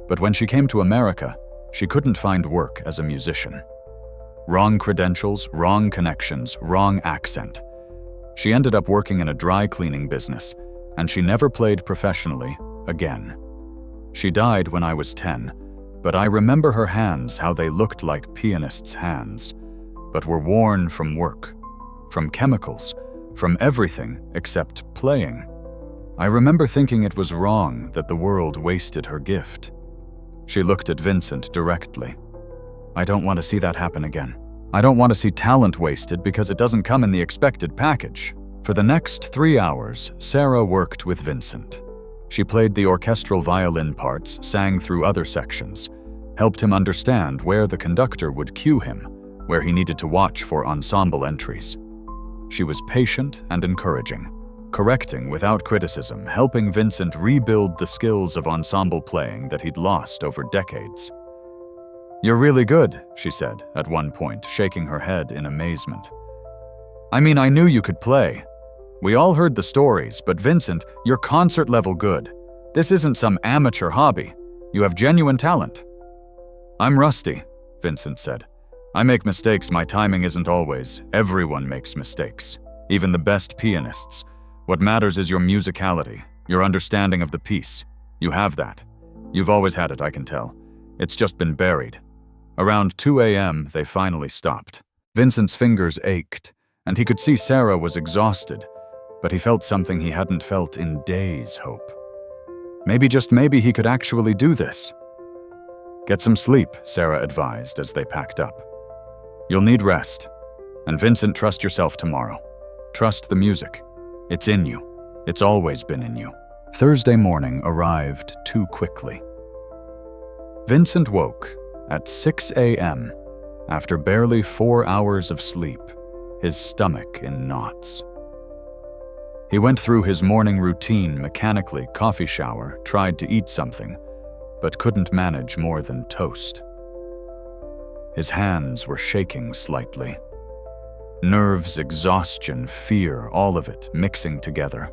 But when she came to America, she couldn't find work as a musician. Wrong credentials, wrong connections, wrong accent. She ended up working in a dry cleaning business, and she never played professionally again. She died when I was 10, but I remember her hands, how they looked like pianists' hands, but were worn from work, from chemicals, from everything except playing. I remember thinking it was wrong that the world wasted her gift." She looked at Vincent directly. "I don't want to see that happen again. I don't want to see talent wasted because it doesn't come in the expected package." For the next 3 hours, Sarah worked with Vincent. She played the orchestral violin parts, sang through other sections, helped him understand where the conductor would cue him, where he needed to watch for ensemble entries. She was patient and encouraging, correcting without criticism, helping Vincent rebuild the skills of ensemble playing that he'd lost over decades. "You're really good," she said at one point, shaking her head in amazement. "I mean, I knew you could play. We all heard the stories, but Vincent, you're concert-level good. This isn't some amateur hobby. You have genuine talent." "I'm rusty," Vincent said. "I make mistakes. My timing isn't always. Everyone makes mistakes, even the best pianists. What matters is your musicality, your understanding of the piece. You have that. You've always had it, I can tell. It's just been buried." Around 2 a.m., they finally stopped. Vincent's fingers ached, and he could see Sarah was exhausted, but he felt something he hadn't felt in days, hope. Maybe, just maybe, he could actually do this. "Get some sleep," Sarah advised as they packed up. "You'll need rest. And Vincent, trust yourself tomorrow. Trust the music. It's in you. It's always been in you." Thursday morning arrived too quickly. Vincent woke at 6 a.m. after barely 4 hours of sleep, his stomach in knots. He went through his morning routine mechanically, coffee shower, tried to eat something, but couldn't manage more than toast. His hands were shaking slightly. Nerves, exhaustion, fear, all of it mixing together.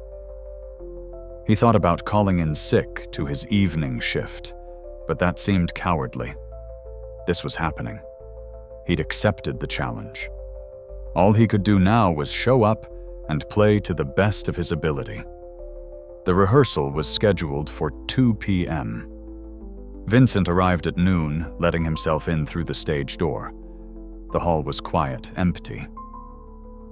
He thought about calling in sick to his evening shift, but that seemed cowardly. This was happening. He'd accepted the challenge. All he could do now was show up and play to the best of his ability. The rehearsal was scheduled for 2 p.m. Vincent arrived at noon, letting himself in through the stage door. The hall was quiet, empty.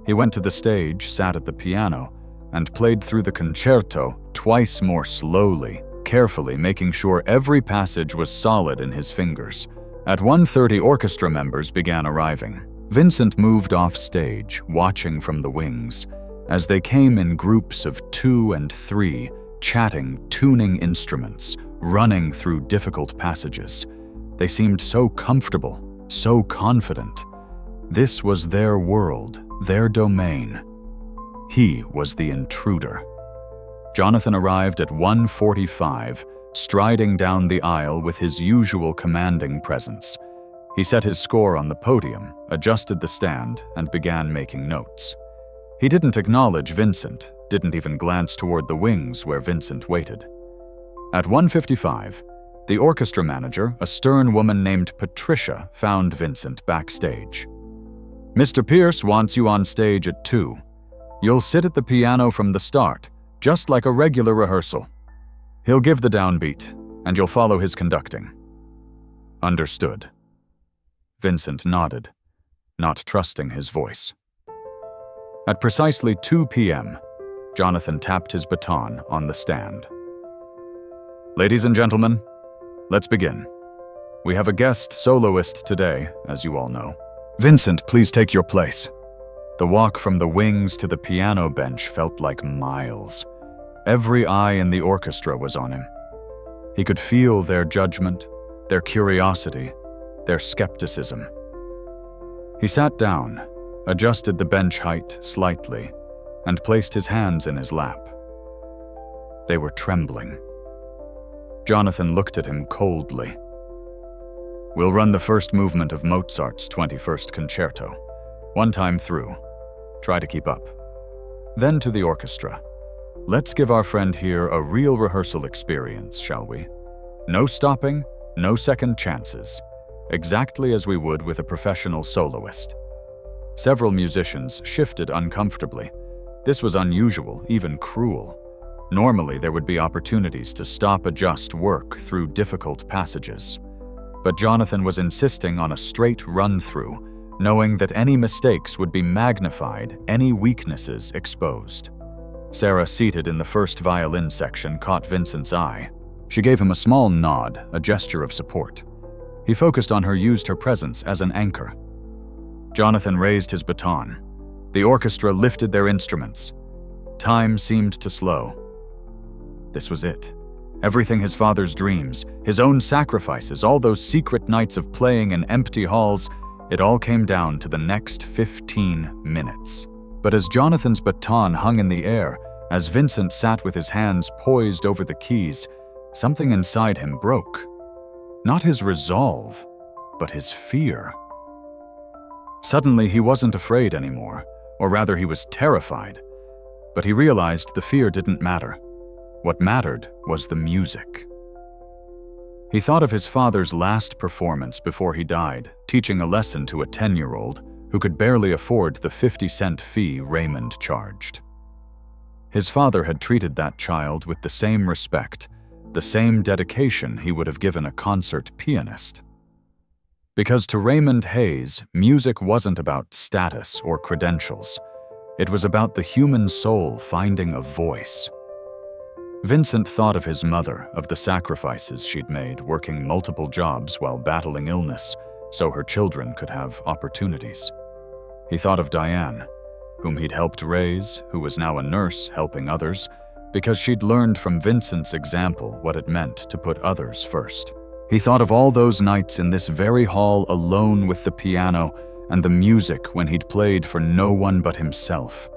He went to the stage, sat at the piano, and played through the concerto twice more slowly, carefully, making sure every passage was solid in his fingers. At 1:30, orchestra members began arriving. Vincent moved off stage, watching from the wings, as they came in groups of 2 and 3, chatting, tuning instruments, running through difficult passages. They seemed so comfortable, so confident. This was their world, their domain. He was the intruder. Jonathan arrived at 1:45, striding down the aisle with his usual commanding presence. He set his score on the podium, adjusted the stand, and began making notes. He didn't acknowledge Vincent, didn't even glance toward the wings where Vincent waited. At 1:55, the orchestra manager, a stern woman named Patricia, found Vincent backstage. "Mr. Pierce wants you on stage at 2. You'll sit at the piano from the start, just like a regular rehearsal. He'll give the downbeat, and you'll follow his conducting." "Understood." Vincent nodded, not trusting his voice. At precisely 2 p.m., Jonathan tapped his baton on the stand. Ladies and gentlemen, let's begin. We have a guest soloist today, as you all know. Vincent, please take your place. The walk from the wings to the piano bench felt like miles. Every eye in the orchestra was on him. He could feel their judgment, their curiosity, their skepticism. He sat down, adjusted the bench height slightly, and placed his hands in his lap. They were trembling. Jonathan looked at him coldly. We'll run the first movement of Mozart's 21st Concerto, one time through. Try to keep up. Then to the orchestra. Let's give our friend here a real rehearsal experience, shall we? No stopping, no second chances. Exactly as we would with a professional soloist. Several musicians shifted uncomfortably. This was unusual, even cruel. Normally, there would be opportunities to stop, adjust, work through difficult passages. But Jonathan was insisting on a straight run-through, knowing that any mistakes would be magnified, any weaknesses exposed. Sarah, seated in the first violin section, caught Vincent's eye. She gave him a small nod, a gesture of support. He focused on her, used her presence as an anchor. Jonathan raised his baton. The orchestra lifted their instruments. Time seemed to slow. This was it. Everything his father's dreams, his own sacrifices, all those secret nights of playing in empty halls, it all came down to the next 15 minutes. But as Jonathan's baton hung in the air, as Vincent sat with his hands poised over the keys, something inside him broke. Not his resolve, but his fear. Suddenly, he wasn't afraid anymore, or rather, he was terrified. But he realized the fear didn't matter. What mattered was the music. He thought of his father's last performance before he died, teaching a lesson to a 10-year-old who could barely afford the 50-cent fee Raymond charged. His father had treated that child with the same respect, the same dedication he would have given a concert pianist. Because to Raymond Hayes, music wasn't about status or credentials. It was about the human soul finding a voice. Vincent thought of his mother, of the sacrifices she'd made, working multiple jobs while battling illness, so her children could have opportunities. He thought of Diane, whom he'd helped raise, who was now a nurse helping others, because she'd learned from Vincent's example what it meant to put others first. He thought of all those nights in this very hall alone with the piano and the music when he'd played for no one but himself,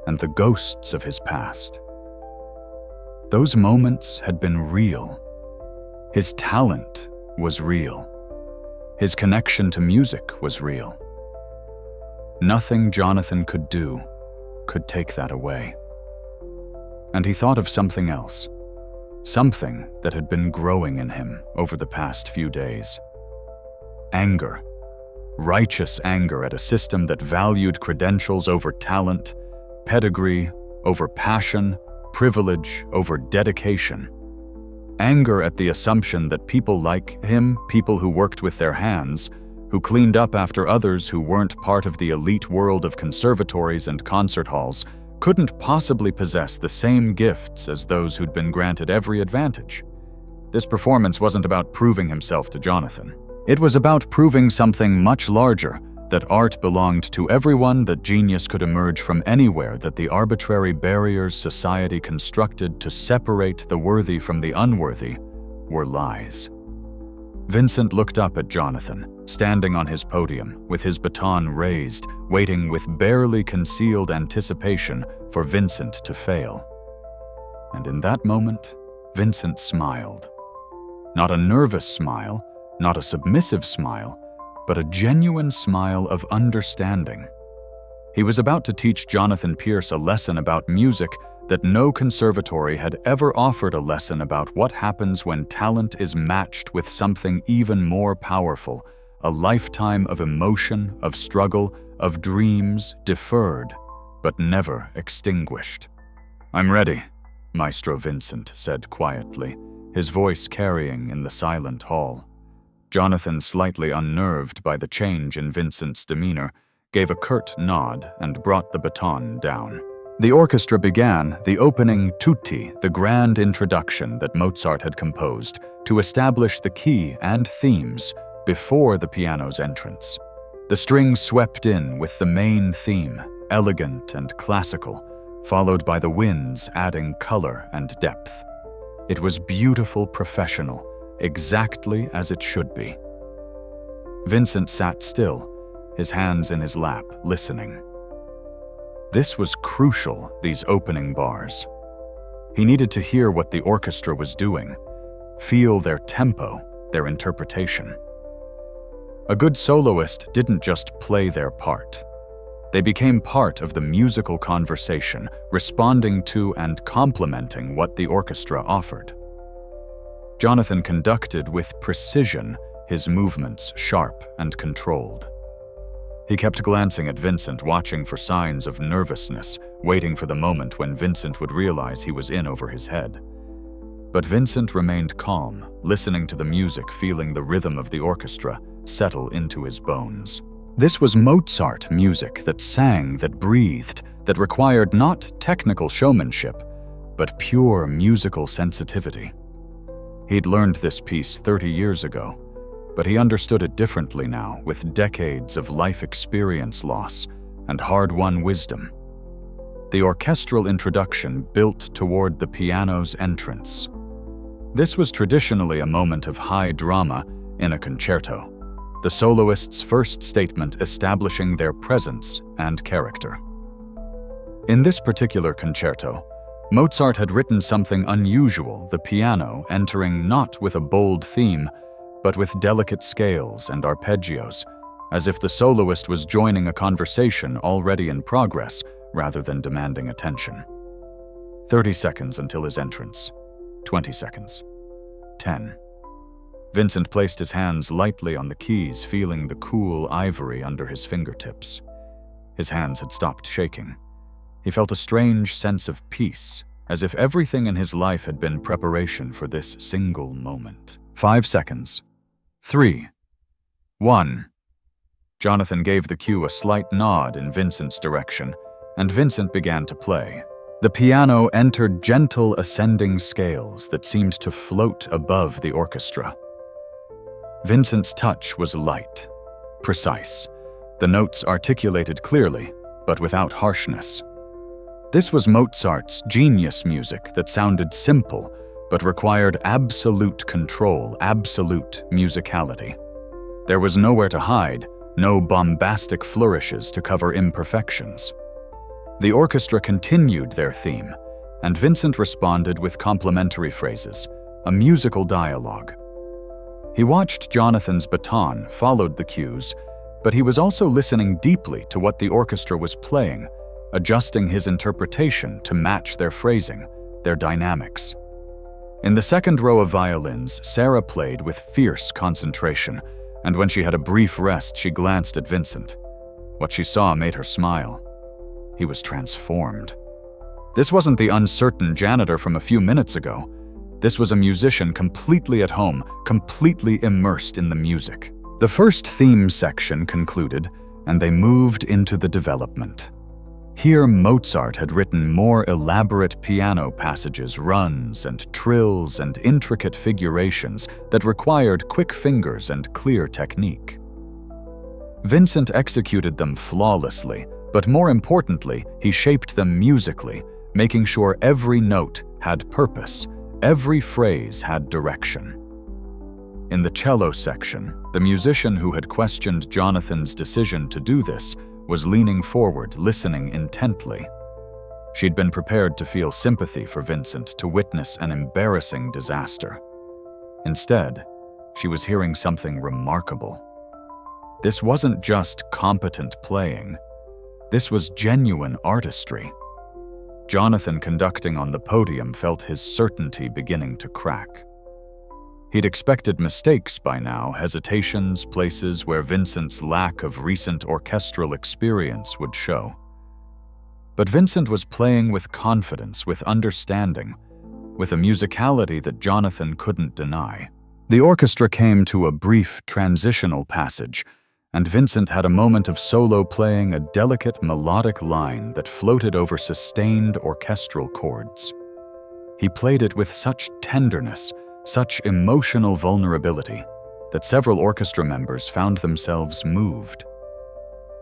and the ghosts of his past. Those moments had been real. His talent was real. His connection to music was real. Nothing Jonathan could do could take that away. And he thought of something else, something that had been growing in him over the past few days. Anger, righteous anger at a system that valued credentials over talent, pedigree over passion, privilege over dedication. Anger at the assumption that people like him, people who worked with their hands, who cleaned up after others who weren't part of the elite world of conservatories and concert halls, couldn't possibly possess the same gifts as those who'd been granted every advantage. This performance wasn't about proving himself to Jonathan. It was about proving something much larger, that art belonged to everyone, that genius could emerge from anywhere, that the arbitrary barriers society constructed to separate the worthy from the unworthy were lies. Vincent looked up at Jonathan, standing on his podium, with his baton raised, waiting with barely concealed anticipation for Vincent to fail. And in that moment, Vincent smiled. Not a nervous smile, not a submissive smile, but a genuine smile of understanding. He was about to teach Jonathan Pierce a lesson about music that no conservatory had ever offered, a lesson about what happens when talent is matched with something even more powerful, a lifetime of emotion, of struggle, of dreams deferred, but never extinguished. "I'm ready," Maestro Vincent said quietly, his voice carrying in the silent hall. Jonathan, slightly unnerved by the change in Vincent's demeanor, gave a curt nod and brought the baton down. The orchestra began the opening tutti, the grand introduction that Mozart had composed to establish the key and themes before the piano's entrance. The strings swept in with the main theme, elegant and classical, followed by the winds adding color and depth. It was beautiful, professional, exactly as it should be. Vincent sat still, his hands in his lap, listening. This was crucial, these opening bars. He needed to hear what the orchestra was doing, feel their tempo, their interpretation. A good soloist didn't just play their part. They became part of the musical conversation, responding to and complementing what the orchestra offered. Jonathan conducted with precision, his movements sharp and controlled. He kept glancing at Vincent, watching for signs of nervousness, waiting for the moment when Vincent would realize he was in over his head. But Vincent remained calm, listening to the music, feeling the rhythm of the orchestra settle into his bones. This was Mozart music that sang, that breathed, that required not technical showmanship, but pure musical sensitivity. He'd learned this piece 30 years ago, but he understood it differently now, with decades of life experience loss and hard-won wisdom. The orchestral introduction built toward the piano's entrance. This was traditionally a moment of high drama in a concerto, the soloist's first statement establishing their presence and character. In this particular concerto, Mozart had written something unusual, the piano entering not with a bold theme, but with delicate scales and arpeggios, as if the soloist was joining a conversation already in progress rather than demanding attention. 30 seconds until his entrance. 20 seconds. 10. Vincent placed his hands lightly on the keys, feeling the cool ivory under his fingertips. His hands had stopped shaking. He felt a strange sense of peace, as if everything in his life had been preparation for this single moment. 5 seconds. 3. 1. Jonathan gave the cue a slight nod in Vincent's direction, and Vincent began to play. The piano entered gentle ascending scales that seemed to float above the orchestra. Vincent's touch was light, precise. The notes articulated clearly, but without harshness. This was Mozart's genius music that sounded simple, but required absolute control, absolute musicality. There was nowhere to hide, no bombastic flourishes to cover imperfections. The orchestra continued their theme, and Vincent responded with complimentary phrases, a musical dialogue. He watched Jonathan's baton, followed the cues, but he was also listening deeply to what the orchestra was playing, adjusting his interpretation to match their phrasing, their dynamics. In the second row of violins, Sarah played with fierce concentration, and when she had a brief rest, she glanced at Vincent. What she saw made her smile. He was transformed. This wasn't the uncertain janitor from a few minutes ago. This was a musician completely at home, completely immersed in the music. The first theme section concluded, and they moved into the development. Here Mozart had written more elaborate piano passages, runs and trills and intricate figurations that required quick fingers and clear technique. Vincent executed them flawlessly, but more importantly, he shaped them musically, making sure every note had purpose, every phrase had direction. In the cello section, the musician who had questioned Jonathan's decision to do this was leaning forward, listening intently. She'd been prepared to feel sympathy for Vincent, to witness an embarrassing disaster. Instead, she was hearing something remarkable. This wasn't just competent playing. This was genuine artistry. Jonathan, conducting on the podium, felt his certainty beginning to crack. He'd expected mistakes by now, hesitations, places where Vincent's lack of recent orchestral experience would show. But Vincent was playing with confidence, with understanding, with a musicality that Jonathan couldn't deny. The orchestra came to a brief transitional passage, and Vincent had a moment of solo playing a delicate melodic line that floated over sustained orchestral chords. He played it with such tenderness, such emotional vulnerability, that several orchestra members found themselves moved.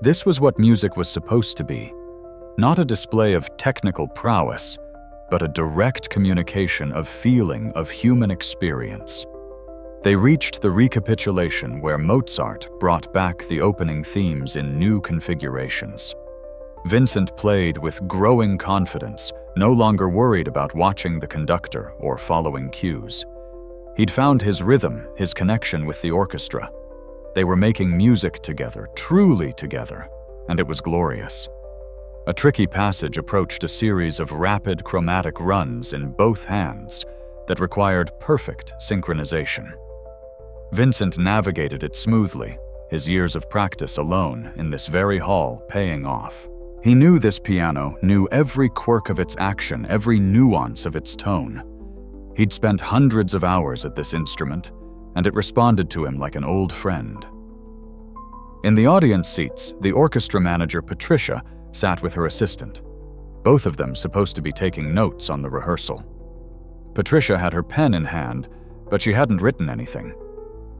This was what music was supposed to be, not a display of technical prowess, but a direct communication of feeling, of human experience. They reached the recapitulation where Mozart brought back the opening themes in new configurations. Vincent played with growing confidence, no longer worried about watching the conductor or following cues. He'd found his rhythm, his connection with the orchestra. They were making music together, truly together, and it was glorious. A tricky passage approached a series of rapid chromatic runs in both hands that required perfect synchronization. Vincent navigated it smoothly, his years of practice alone in this very hall paying off. He knew this piano, knew every quirk of its action, every nuance of its tone. He'd spent hundreds of hours at this instrument, and it responded to him like an old friend. In the audience seats, the orchestra manager, Patricia, sat with her assistant, both of them supposed to be taking notes on the rehearsal. Patricia had her pen in hand, but she hadn't written anything.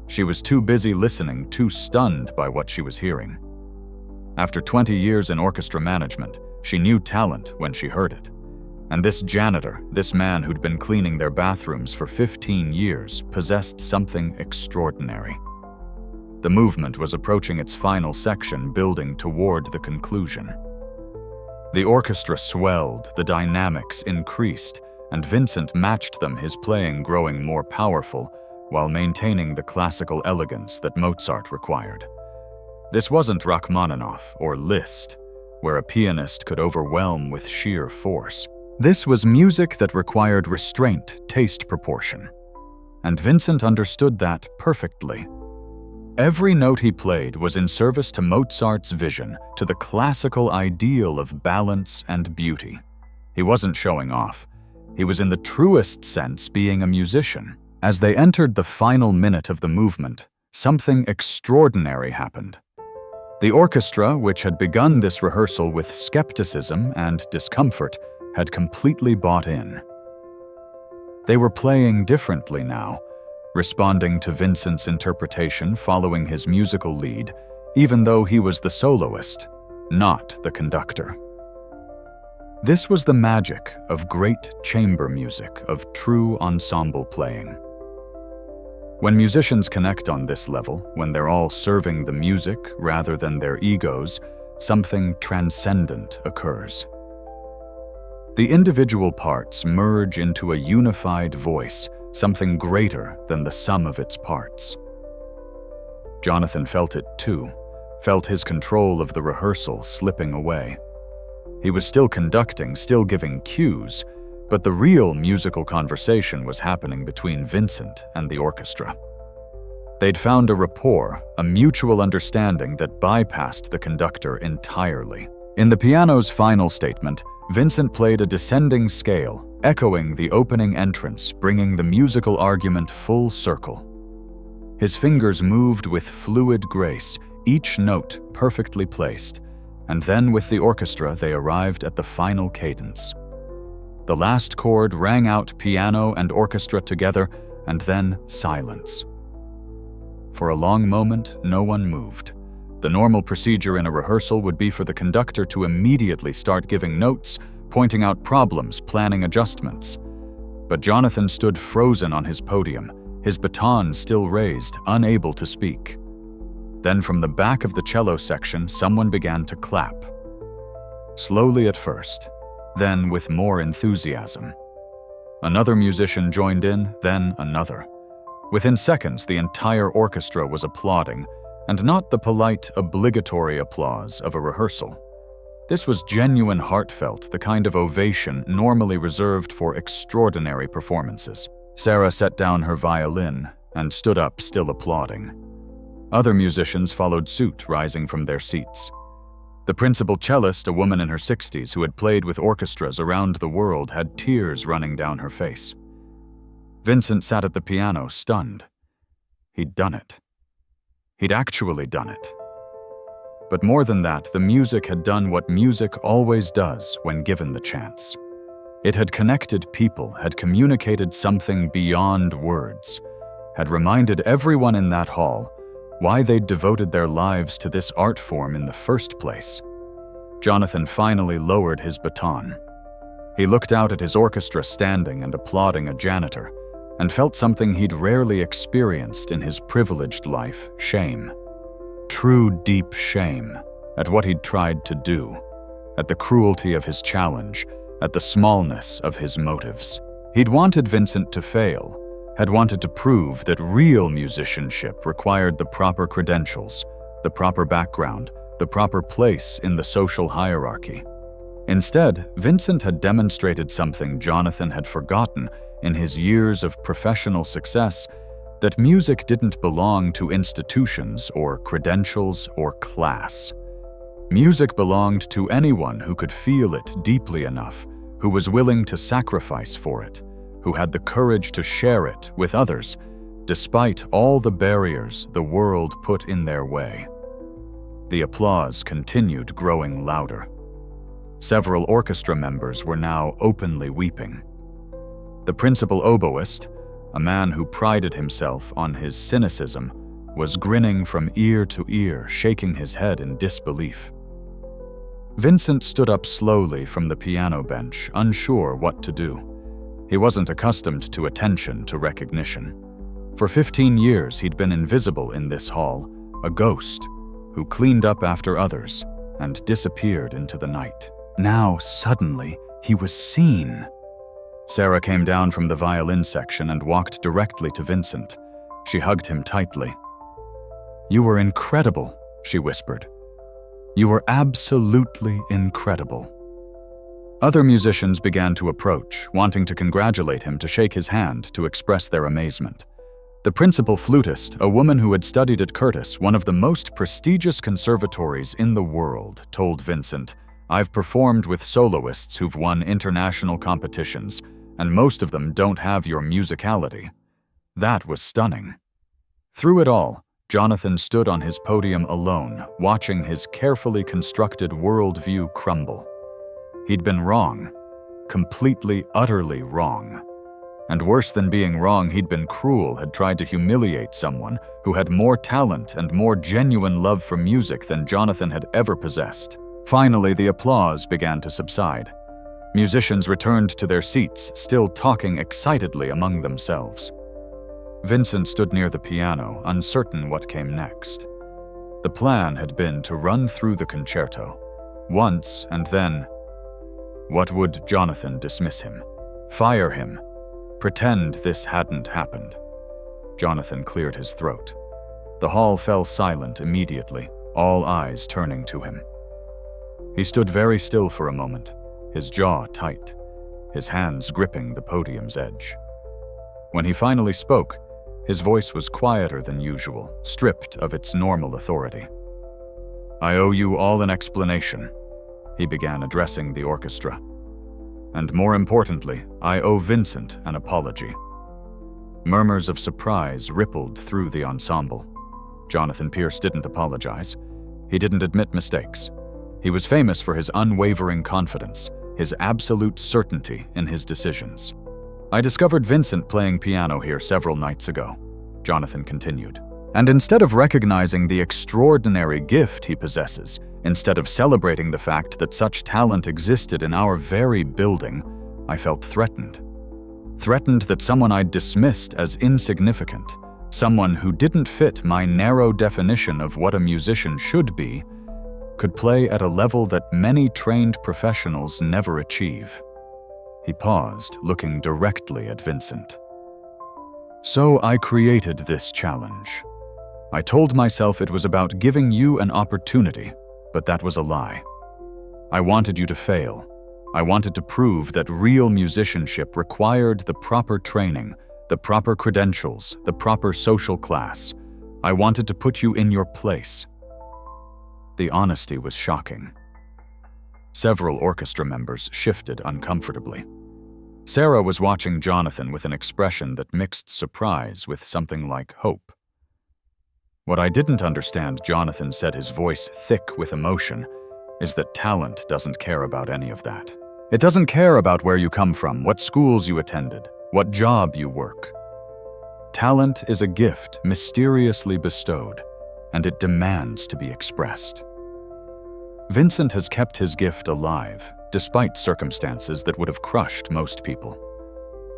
She was too busy listening, too stunned by what she was hearing. After 20 years in orchestra management, she knew talent when she heard it. And this janitor, this man who'd been cleaning their bathrooms for 15 years, possessed something extraordinary. The movement was approaching its final section, building toward the conclusion. The orchestra swelled, the dynamics increased, and Vincent matched them, his playing growing more powerful, while maintaining the classical elegance that Mozart required. This wasn't Rachmaninoff or Liszt, where a pianist could overwhelm with sheer force. This was music that required restraint, taste, proportion. And Vincent understood that perfectly. Every note he played was in service to Mozart's vision, to the classical ideal of balance and beauty. He wasn't showing off. He was in the truest sense being a musician. As they entered the final minute of the movement, something extraordinary happened. The orchestra, which had begun this rehearsal with skepticism and discomfort, had completely bought in. They were playing differently now, responding to Vincent's interpretation, following his musical lead, even though he was the soloist, not the conductor. This was the magic of great chamber music, of true ensemble playing. When musicians connect on this level, when they're all serving the music rather than their egos, something transcendent occurs. The individual parts merge into a unified voice, something greater than the sum of its parts. Jonathan felt it too, felt his control of the rehearsal slipping away. He was still conducting, still giving cues, but the real musical conversation was happening between Vincent and the orchestra. They'd found a rapport, a mutual understanding that bypassed the conductor entirely. In the piano's final statement, Vincent played a descending scale, echoing the opening entrance, bringing the musical argument full circle. His fingers moved with fluid grace, each note perfectly placed, and then with the orchestra they arrived at the final cadence. The last chord rang out, piano and orchestra together, and then silence. For a long moment, no one moved. The normal procedure in a rehearsal would be for the conductor to immediately start giving notes, pointing out problems, planning adjustments. But Jonathan stood frozen on his podium, his baton still raised, unable to speak. Then from the back of the cello section, someone began to clap. Slowly at first, then with more enthusiasm. Another musician joined in, then another. Within seconds, the entire orchestra was applauding, and not the polite, obligatory applause of a rehearsal. This was genuine, heartfelt, the kind of ovation normally reserved for extraordinary performances. Sarah set down her violin and stood up, still applauding. Other musicians followed suit, rising from their seats. The principal cellist, a woman in her 60s who had played with orchestras around the world, had tears running down her face. Vincent sat at the piano, stunned. He'd done it. He'd actually done it. But more than that, the music had done what music always does when given the chance. It had connected people, had communicated something beyond words, had reminded everyone in that hall why they'd devoted their lives to this art form in the first place. Jonathan finally lowered his baton. He looked out at his orchestra standing and applauding a janitor, and felt something he'd rarely experienced in his privileged life: shame. True, deep shame at what he'd tried to do, at the cruelty of his challenge, at the smallness of his motives. He'd wanted Vincent to fail, had wanted to prove that real musicianship required the proper credentials, the proper background, the proper place in the social hierarchy. Instead, Vincent had demonstrated something Jonathan had forgotten in his years of professional success: that music didn't belong to institutions or credentials or class. Music belonged to anyone who could feel it deeply enough, who was willing to sacrifice for it, who had the courage to share it with others, despite all the barriers the world put in their way. The applause continued growing louder. Several orchestra members were now openly weeping. The principal oboist, a man who prided himself on his cynicism, was grinning from ear to ear, shaking his head in disbelief. Vincent stood up slowly from the piano bench, unsure what to do. He wasn't accustomed to attention, to recognition. For 15 years he'd been invisible in this hall, a ghost who cleaned up after others and disappeared into the night. Now, suddenly, he was seen. Sarah came down from the violin section and walked directly to Vincent. She hugged him tightly. "You were incredible," she whispered. "You were absolutely incredible." Other musicians began to approach, wanting to congratulate him, to shake his hand, to express their amazement. The principal flutist, a woman who had studied at Curtis, one of the most prestigious conservatories in the world, told Vincent, "I've performed with soloists who've won international competitions, and most of them don't have your musicality." That was stunning. Through it all, Jonathan stood on his podium alone, watching his carefully constructed worldview crumble. He'd been wrong, completely, utterly wrong. And worse than being wrong, he'd been cruel, had tried to humiliate someone who had more talent and more genuine love for music than Jonathan had ever possessed. Finally, the applause began to subside. Musicians returned to their seats, still talking excitedly among themselves. Vincent stood near the piano, uncertain what came next. The plan had been to run through the concerto, once and then. What would Jonathan dismiss him? Fire him? Pretend this hadn't happened? Jonathan cleared his throat. The hall fell silent immediately, all eyes turning to him. He stood very still for a moment, his jaw tight, his hands gripping the podium's edge. When he finally spoke, his voice was quieter than usual, stripped of its normal authority. "I owe you all an explanation," he began, addressing the orchestra. "And more importantly, I owe Vincent an apology." Murmurs of surprise rippled through the ensemble. Jonathan Pierce didn't apologize. He didn't admit mistakes. He was famous for his unwavering confidence, his absolute certainty in his decisions. "I discovered Vincent playing piano here several nights ago," Jonathan continued. "And instead of recognizing the extraordinary gift he possesses, instead of celebrating the fact that such talent existed in our very building, I felt threatened. Threatened that someone I'd dismissed as insignificant, someone who didn't fit my narrow definition of what a musician should be, could play at a level that many trained professionals never achieve." He paused, looking directly at Vincent. "So I created this challenge. I told myself it was about giving you an opportunity, but that was a lie. I wanted you to fail. I wanted to prove that real musicianship required the proper training, the proper credentials, the proper social class. I wanted to put you in your place." The honesty was shocking. Several orchestra members shifted uncomfortably. Sarah was watching Jonathan with an expression that mixed surprise with something like hope. What I didn't understand, Jonathan said, his voice thick with emotion, is that talent doesn't care about any of that. It doesn't care about where you come from, what schools you attended, what job you work. Talent is a gift mysteriously bestowed, and it demands to be expressed. Vincent has kept his gift alive, despite circumstances that would have crushed most people.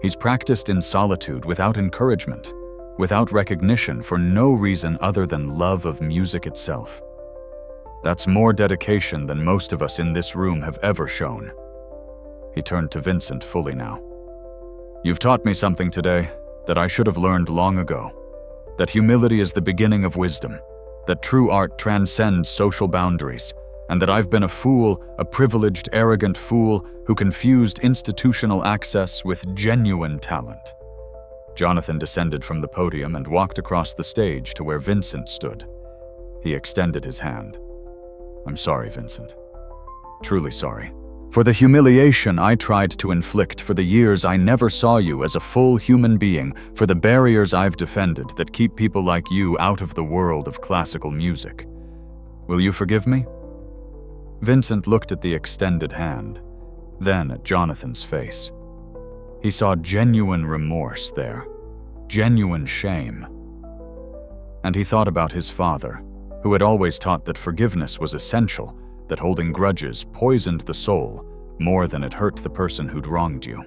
He's practiced in solitude without encouragement, without recognition, for no reason other than love of music itself. That's more dedication than most of us in this room have ever shown. He turned to Vincent fully now. You've taught me something today that I should have learned long ago. That humility is the beginning of wisdom, that true art transcends social boundaries, and that I've been a fool, a privileged, arrogant fool who confused institutional access with genuine talent. Jonathan descended from the podium and walked across the stage to where Vincent stood. He extended his hand. I'm sorry, Vincent. Truly sorry. For the humiliation I tried to inflict, for the years I never saw you as a full human being, for the barriers I've defended that keep people like you out of the world of classical music. Will you forgive me? Vincent looked at the extended hand, then at Jonathan's face. He saw genuine remorse there, genuine shame. And he thought about his father, who had always taught that forgiveness was essential, that holding grudges poisoned the soul more than it hurt the person who'd wronged you.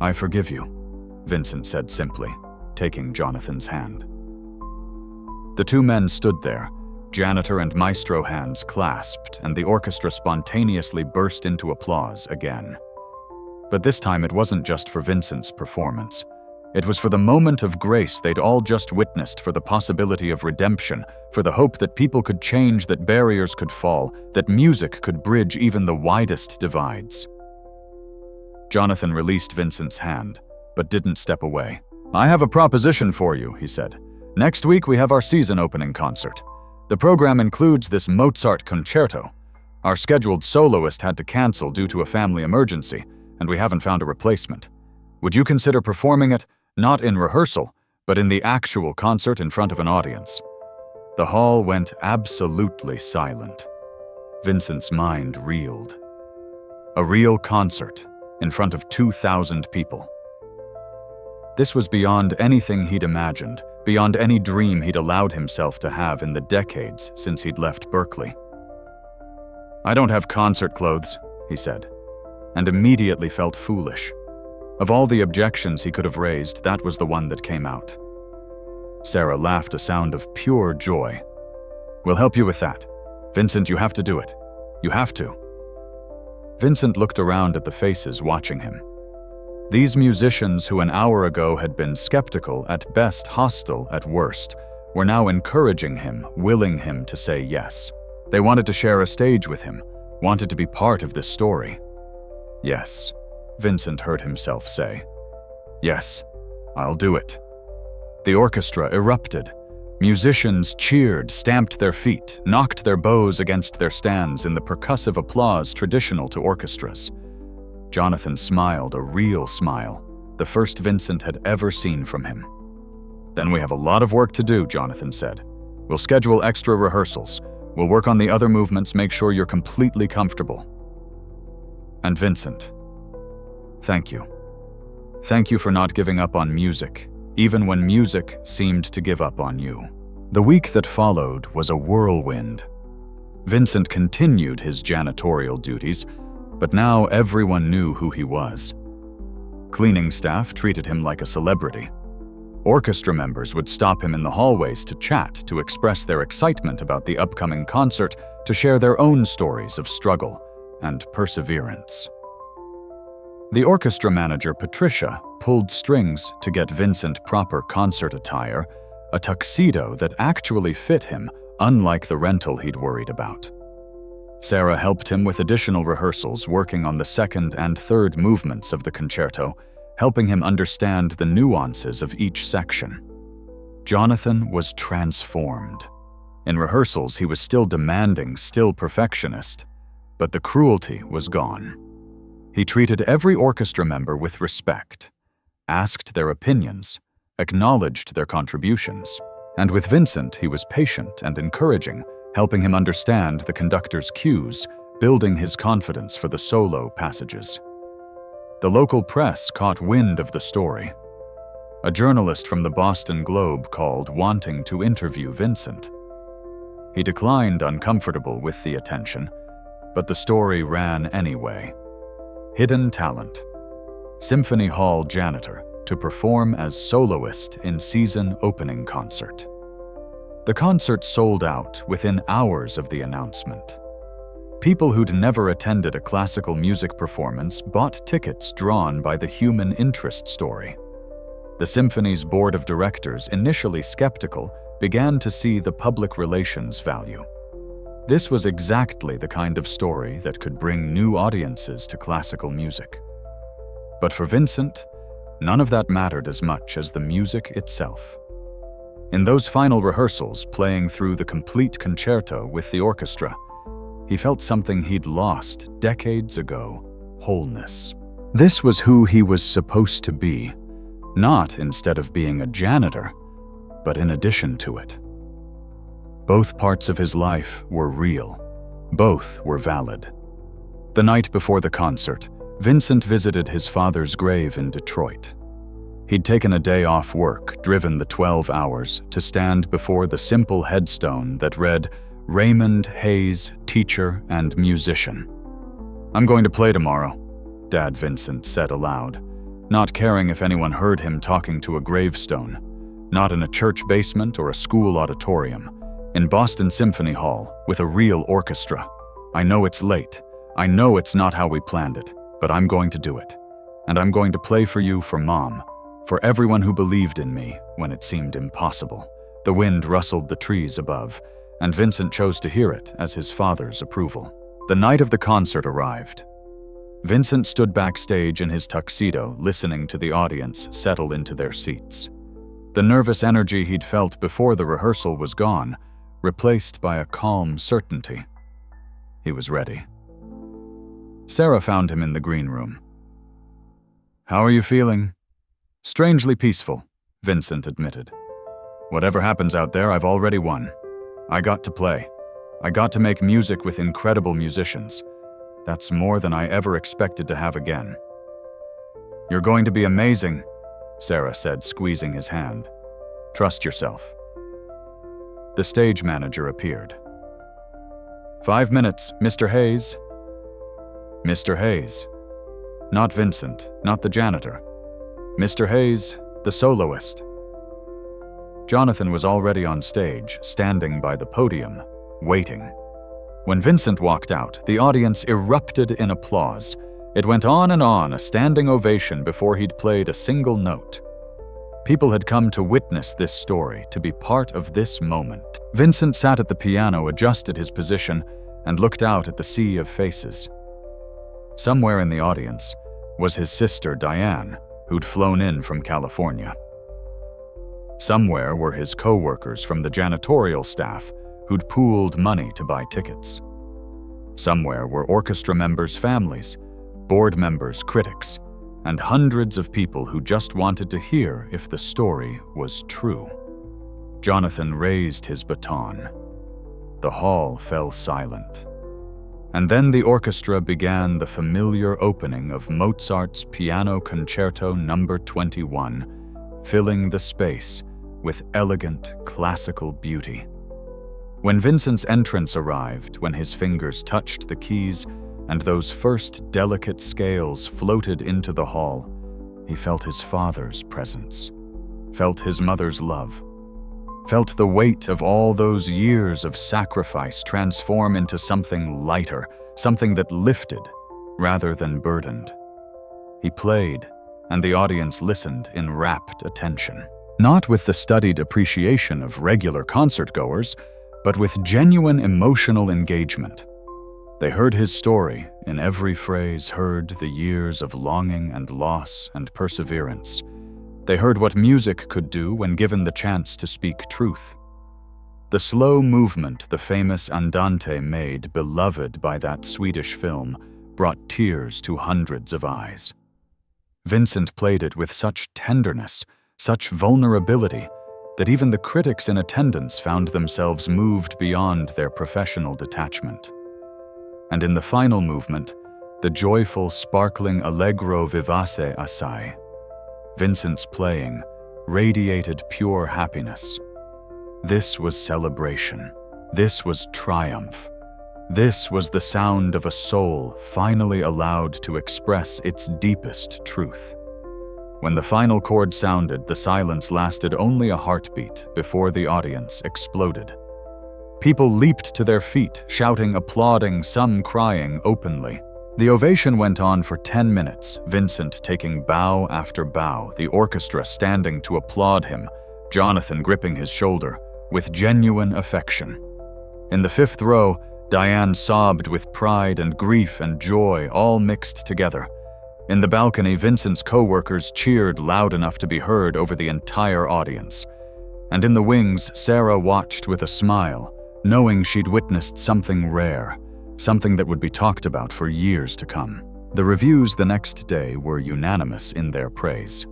I forgive you, Vincent said simply, taking Jonathan's hand. The two men stood there, janitor and maestro hands clasped, and the orchestra spontaneously burst into applause again. But this time it wasn't just for Vincent's performance. It was for the moment of grace they'd all just witnessed, for the possibility of redemption, for the hope that people could change, that barriers could fall, that music could bridge even the widest divides. Jonathan released Vincent's hand, but didn't step away. I have a proposition for you, he said. Next week we have our season opening concert. The program includes this Mozart concerto. Our scheduled soloist had to cancel due to a family emergency, and we haven't found a replacement. Would you consider performing it, not in rehearsal, but in the actual concert in front of an audience? The hall went absolutely silent. Vincent's mind reeled. A real concert in front of 2,000 people. This was beyond anything he'd imagined, beyond any dream he'd allowed himself to have in the decades since he'd left Berkeley. I don't have concert clothes, he said, and immediately felt foolish. Of all the objections he could have raised, that was the one that came out. Sarah laughed, a sound of pure joy. We'll help you with that. Vincent, you have to do it. You have to. Vincent looked around at the faces watching him. These musicians who an hour ago had been skeptical, at best hostile at worst, were now encouraging him, willing him to say yes. They wanted to share a stage with him, wanted to be part of this story. Yes, Vincent heard himself say. Yes, I'll do it. The orchestra erupted. Musicians cheered, stamped their feet, knocked their bows against their stands in the percussive applause traditional to orchestras. Jonathan smiled, a real smile, the first Vincent had ever seen from him. Then we have a lot of work to do, Jonathan said. We'll schedule extra rehearsals. We'll work on the other movements, make sure you're completely comfortable. And Vincent, thank you. Thank you for not giving up on music, even when music seemed to give up on you. The week that followed was a whirlwind. Vincent continued his janitorial duties, but now everyone knew who he was. Cleaning staff treated him like a celebrity. Orchestra members would stop him in the hallways to chat, to express their excitement about the upcoming concert, to share their own stories of struggle and perseverance. The orchestra manager, Patricia, pulled strings to get Vincent proper concert attire, a tuxedo that actually fit him, unlike the rental he'd worried about. Sarah helped him with additional rehearsals, working on the second and third movements of the concerto, helping him understand the nuances of each section. Jonathan was transformed. In rehearsals, he was still demanding, still perfectionist, but the cruelty was gone. He treated every orchestra member with respect, asked their opinions, acknowledged their contributions, And with Vincent, he was patient and encouraging, helping him understand the conductor's cues, building his confidence for the solo passages. The local press caught wind of the story. A journalist from the Boston Globe called wanting to interview Vincent. He declined, uncomfortable with the attention, but the story ran anyway. Hidden talent. Symphony Hall Janitor to perform as soloist in season opening concert. The concert sold out within hours of the announcement. People who'd never attended a classical music performance bought tickets drawn by the human interest story. The symphony's board of directors, initially skeptical, began to see the public relations value. This was exactly the kind of story that could bring new audiences to classical music. But for Vincent, none of that mattered as much as the music itself. In those final rehearsals, playing through the complete concerto with the orchestra, he felt something he'd lost decades ago: wholeness. This was who he was supposed to be, not instead of being a janitor, but in addition to it. Both parts of his life were real. Both were valid. The night before the concert, Vincent visited his father's grave in Detroit. He'd taken a day off work, driven the 12 hours, to stand before the simple headstone that read, "Raymond Hayes, teacher and musician." "I'm going to play tomorrow," Dad Vincent said aloud, not caring if anyone heard him talking to a gravestone. Not in a church basement or a school auditorium. In Boston Symphony Hall, with a real orchestra. "I know it's late. I know it's not how we planned it, but I'm going to do it. And I'm going to play for you, for Mom, for everyone who believed in me when it seemed impossible." The wind rustled the trees above, and Vincent chose to hear it as his father's approval. The night of the concert arrived. Vincent stood backstage in his tuxedo, listening to the audience settle into their seats. The nervous energy he'd felt before the rehearsal was gone, replaced by a calm certainty. He was ready. Sarah found him in the green room. "How are you feeling?" "Strangely peaceful," Vincent admitted. "Whatever happens out there, I've already won. I got to play. I got to make music with incredible musicians. That's more than I ever expected to have again." "You're going to be amazing," Sarah said, squeezing his hand. "Trust yourself." The stage manager appeared. "5 minutes, Mr. Hayes." Mr. Hayes. Not Vincent, not the janitor. Mr. Hayes, the soloist. Jonathan was already on stage, standing by the podium, waiting. When Vincent walked out, the audience erupted in applause. It went on and on, a standing ovation before he'd played a single note. People had come to witness this story, to be part of this moment. Vincent sat at the piano, adjusted his position, and looked out at the sea of faces. Somewhere in the audience was his sister Diane, who'd flown in from California. Somewhere were his co-workers from the janitorial staff, who'd pooled money to buy tickets. Somewhere were orchestra members' families, board members, critics, and hundreds of people who just wanted to hear if the story was true. Jonathan raised his baton. The hall fell silent. And then the orchestra began the familiar opening of Mozart's Piano Concerto No. 21, filling the space with elegant classical beauty. When Vincent's entrance arrived, when his fingers touched the keys and those first delicate scales floated into the hall, he felt his father's presence, felt his mother's love, felt the weight of all those years of sacrifice transform into something lighter, something that lifted rather than burdened. He played, and the audience listened in rapt attention, not with the studied appreciation of regular concertgoers, but with genuine emotional engagement. They heard his story, in every phrase heard the years of longing and loss and perseverance. They heard what music could do when given the chance to speak truth. The slow movement the famous Andante made, beloved by that Swedish film, brought tears to hundreds of eyes. Vincent played it with such tenderness, such vulnerability, that even the critics in attendance found themselves moved beyond their professional detachment. And in the final movement, the joyful, sparkling Allegro vivace assai, Vincent's playing radiated pure happiness. This was celebration. This was triumph. This was the sound of a soul finally allowed to express its deepest truth. When the final chord sounded, the silence lasted only a heartbeat before the audience exploded. People leaped to their feet, shouting, applauding, some crying openly. The ovation went on for 10 minutes, Vincent taking bow after bow, the orchestra standing to applaud him, Jonathan gripping his shoulder with genuine affection. In the fifth row, Diane sobbed with pride and grief and joy all mixed together. In the balcony, Vincent's co-workers cheered loud enough to be heard over the entire audience. And in the wings, Sarah watched with a smile, knowing she'd witnessed something rare, something that would be talked about for years to come. The reviews the next day were unanimous in their praise.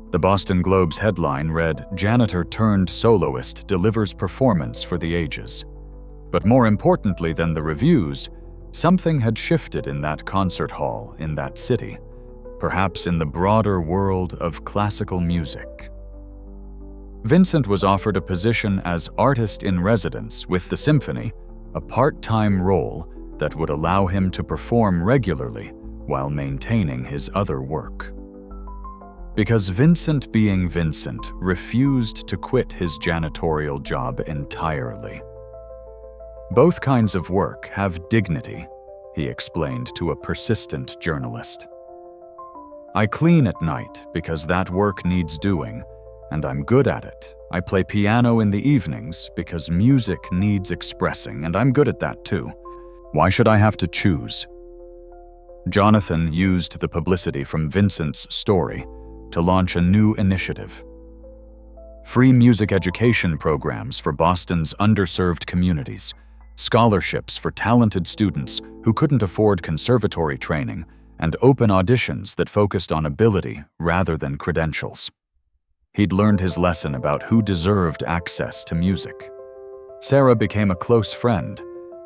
The Boston Globe's headline read, "Janitor turned soloist delivers performance for the ages." But more importantly than the reviews, something had shifted in that concert hall, in that city, perhaps in the broader world of classical music. Vincent was offered a position as artist in residence with the Symphony, a part-time role that would allow him to perform regularly while maintaining his other work. Because Vincent, being Vincent, refused to quit his janitorial job entirely. "Both kinds of work have dignity," he explained to a persistent journalist. "I clean at night because that work needs doing, and I'm good at it. I play piano in the evenings because music needs expressing, and I'm good at that too. Why should I have to choose?" Jonathan used the publicity from Vincent's story to launch a new initiative. Free music education programs for Boston's underserved communities, scholarships for talented students who couldn't afford conservatory training, and open auditions that focused on ability rather than credentials. He'd learned his lesson about who deserved access to music. Sarah became a close friend,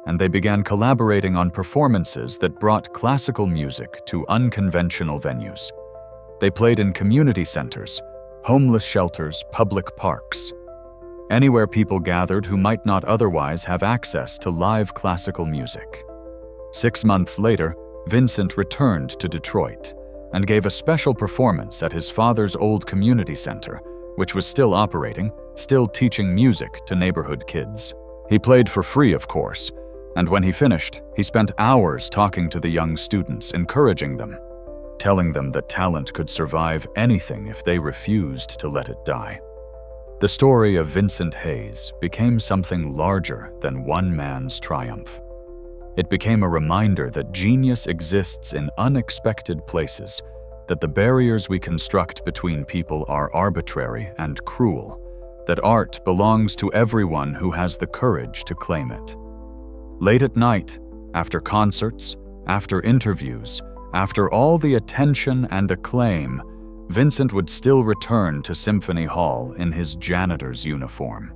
and they began collaborating on performances that brought classical music to unconventional venues. They played in community centers, homeless shelters, public parks, anywhere people gathered who might not otherwise have access to live classical music. 6 months later, Vincent returned to Detroit and gave a special performance at his father's old community center, which was still operating, still teaching music to neighborhood kids. He played for free, of course, and when he finished, he spent hours talking to the young students, encouraging them, telling them that talent could survive anything if they refused to let it die. The story of Vincent Hayes became something larger than one man's triumph. It became a reminder that genius exists in unexpected places, that the barriers we construct between people are arbitrary and cruel, that art belongs to everyone who has the courage to claim it. Late at night, after concerts, after interviews, after all the attention and acclaim, Vincent would still return to Symphony Hall in his janitor's uniform.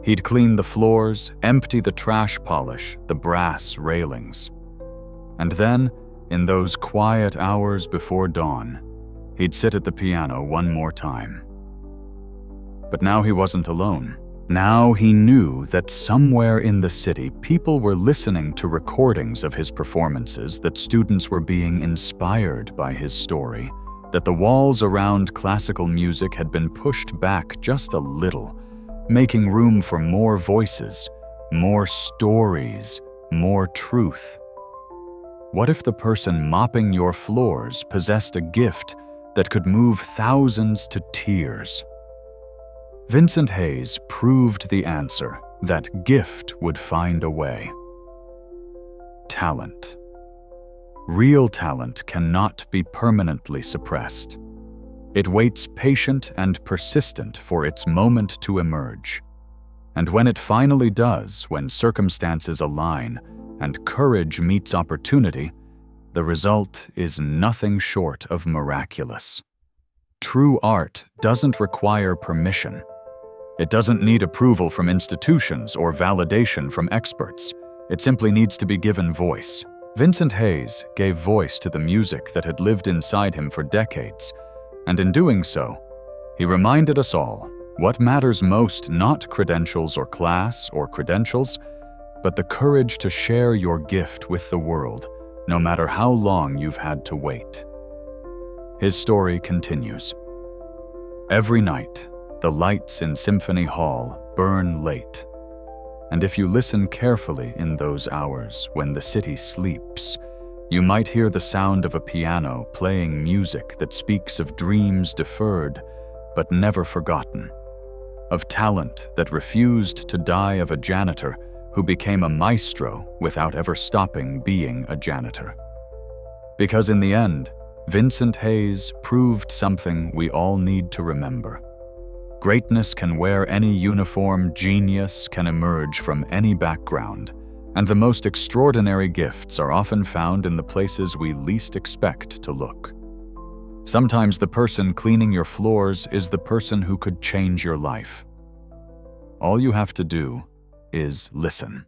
He'd clean the floors, empty the trash polish, the brass railings. And then, in those quiet hours before dawn, he'd sit at the piano one more time. But now he wasn't alone. Now he knew that somewhere in the city, people were listening to recordings of his performances, that students were being inspired by his story, that the walls around classical music had been pushed back just a little, making room for more voices, more stories, more truth. What if the person mopping your floors possessed a gift that could move thousands to tears? Vincent Hayes proved the answer. That gift would find a way. Talent. Real talent cannot be permanently suppressed. It waits patient and persistent for its moment to emerge. And when it finally does, when circumstances align and courage meets opportunity, the result is nothing short of miraculous. True art doesn't require permission. It doesn't need approval from institutions or validation from experts. It simply needs to be given voice. Vincent Hayes gave voice to the music that had lived inside him for decades, and in doing so, he reminded us all what matters most, not credentials or class or credentials, but the courage to share your gift with the world, no matter how long you've had to wait. His story continues. Every night, the lights in Symphony Hall burn late. And if you listen carefully in those hours when the city sleeps, you might hear the sound of a piano playing music that speaks of dreams deferred but never forgotten, of talent that refused to die, of a janitor who became a maestro without ever stopping being a janitor. Because in the end, Vincent Hayes proved something we all need to remember. Greatness can wear any uniform, genius can emerge from any background, and the most extraordinary gifts are often found in the places we least expect to look. Sometimes the person cleaning your floors is the person who could change your life. All you have to do is listen.